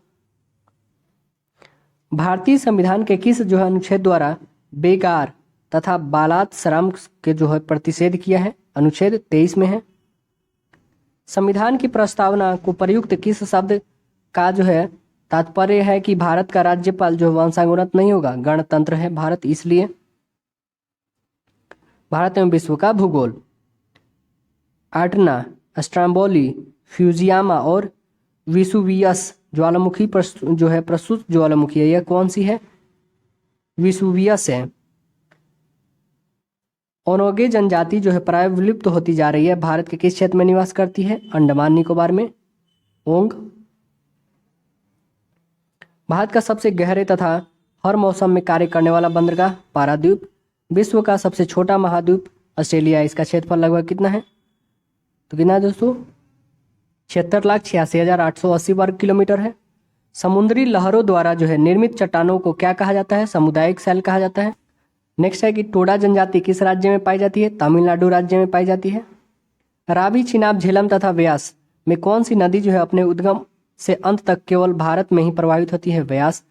भारतीय संविधान के किस जो है अनुच्छेद द्वारा बेकार तथा बालात श्रम के जो है प्रतिषेध किया है? अनुच्छेद 23 में है। संविधान की प्रस्तावना को प्रयुक्त किस शब्द का जो है तात्पर्य है कि भारत का राज्यपाल जो वंशानुगत नहीं होगा? गणतंत्र है भारत इसलिए। भारत एवं विश्व का भूगोल। एटना, स्ट्रम्बोली, फ्यूजियामा और विसुवियस ज्वालामुखी जो है प्रस्तुत ज्वालामुखी है, यह कौन सी है? विसुवियस है। ओनोगे जनजाति जो है प्राय विलुप्त होती जा रही है, भारत के किस क्षेत्र में निवास करती है? अंडमान निकोबार में। ओंग। भारत का सबसे गहरे तथा हर मौसम में कार्य करने वाला बंदरगाह? पारादीप। विश्व का सबसे छोटा महाद्वीप? ऑस्ट्रेलिया। इसका क्षेत्रफल लगभग कितना है? तो कितना है दोस्तों? 76,86,880 वर्ग किलोमीटर है। समुद्री लहरों द्वारा जो है निर्मित चट्टानों को क्या कहा जाता है? सामुदायिक शैल कहा जाता है। नेक्स्ट है कि टोडा जनजाति किस राज्य में पाई जाती है? तमिलनाडु राज्य में पाई जाती है। रावी, चिनाब, झेलम तथा व्यास में कौन सी नदी जो है अपने उद्गम से अंत तक केवल भारत में ही प्रवाहित होती है? व्यास।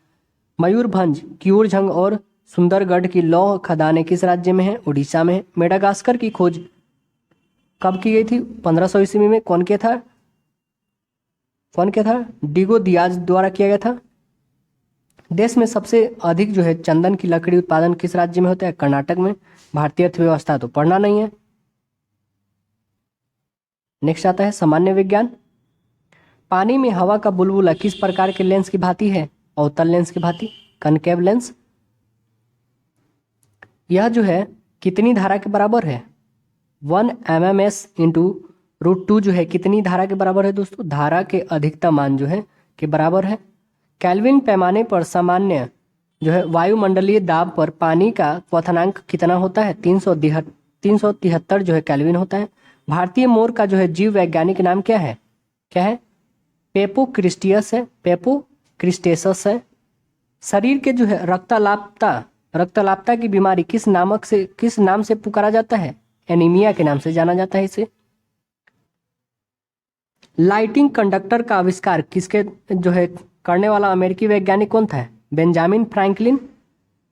मयूरभंज, क्यूरझंग और सुंदरगढ़ की लौह खदानें किस राज्य में है? उड़ीसा में है। मेडागास्कर की खोज कब की गई थी? 1500 ईस्वी में। कौन किया था? डिगो दियाज द्वारा किया गया था। देश में सबसे अधिक जो है चंदन की लकड़ी उत्पादन किस राज्य में होता है? कर्नाटक में। भारतीय अर्थव्यवस्था तो पढ़ना नहीं है। नेक्स्ट आता है सामान्य विज्ञान। पानी में हवा का बुलबुला किस प्रकार के लेंस की भांति है? अवतल लेंस की भांति। Concave lens. यह जो है कितनी धारा के बराबर है? 1 MMS इंटू √2 जो है कितनी धारा के बराबर है दोस्तों? धारा के अधिकतम मान जो है के बराबर है। केल्विन पैमाने पर सामान्य जो है वायुमंडलीय दाब पर पानी का क्वथनांक कितना होता है? 373 जो है केल्विन होता है। भारतीय मोर का जो है जीव वैज्ञानिक नाम क्या है? पेपो क्रिस्टेसस है। शरीर के जो है रक्तलापता की बीमारी किस नाम से पुकारा जाता है? एनीमिया के नाम से जाना जाता है इसे। लाइटिंग कंडक्टर का आविष्कार किसके जो है करने वाला अमेरिकी वैज्ञानिक कौन था? Benjamin Franklin.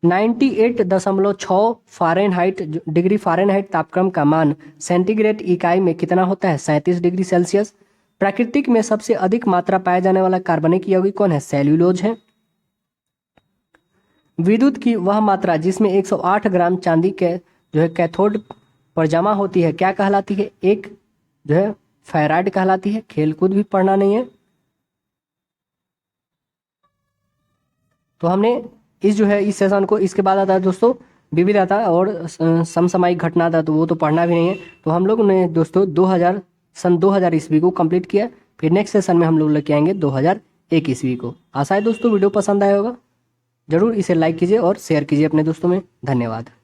98.6 डिग्री फ़ारेनहाइट तापक्रम का मान सेंटीग्रेड इकाई में कितना होता है? 37 डिग्री सेल्सियस। प्राकृतिक में सबसे अधिक मात्रा पाया जाने वाला कार्बनिक यौगिक कौन है? सेल्यूलोज है। विद्युत की वह मात्रा जिसमें 108 ग्राम चांदी के जो है कैथोड पर जमा होती है क्या कहलाती है? एक जो है फैराड कहलाती है। खेलकूद भी पढ़ना नहीं है। तो हमने इस सेशन को, इसके बाद आता है दोस्तों विविधता और समसामयिक घटना था, तो वो तो पढ़ना भी नहीं है। तो हम लोग ने दोस्तों 2000 ईस्वी को कंप्लीट किया। फिर नेक्स्ट सेशन में हम लोग लेके आएंगे 2001 ईस्वी को। आशा है दोस्तों वीडियो पसंद आया होगा। जरूर इसे लाइक कीजिए और शेयर कीजिए अपने दोस्तों में। धन्यवाद।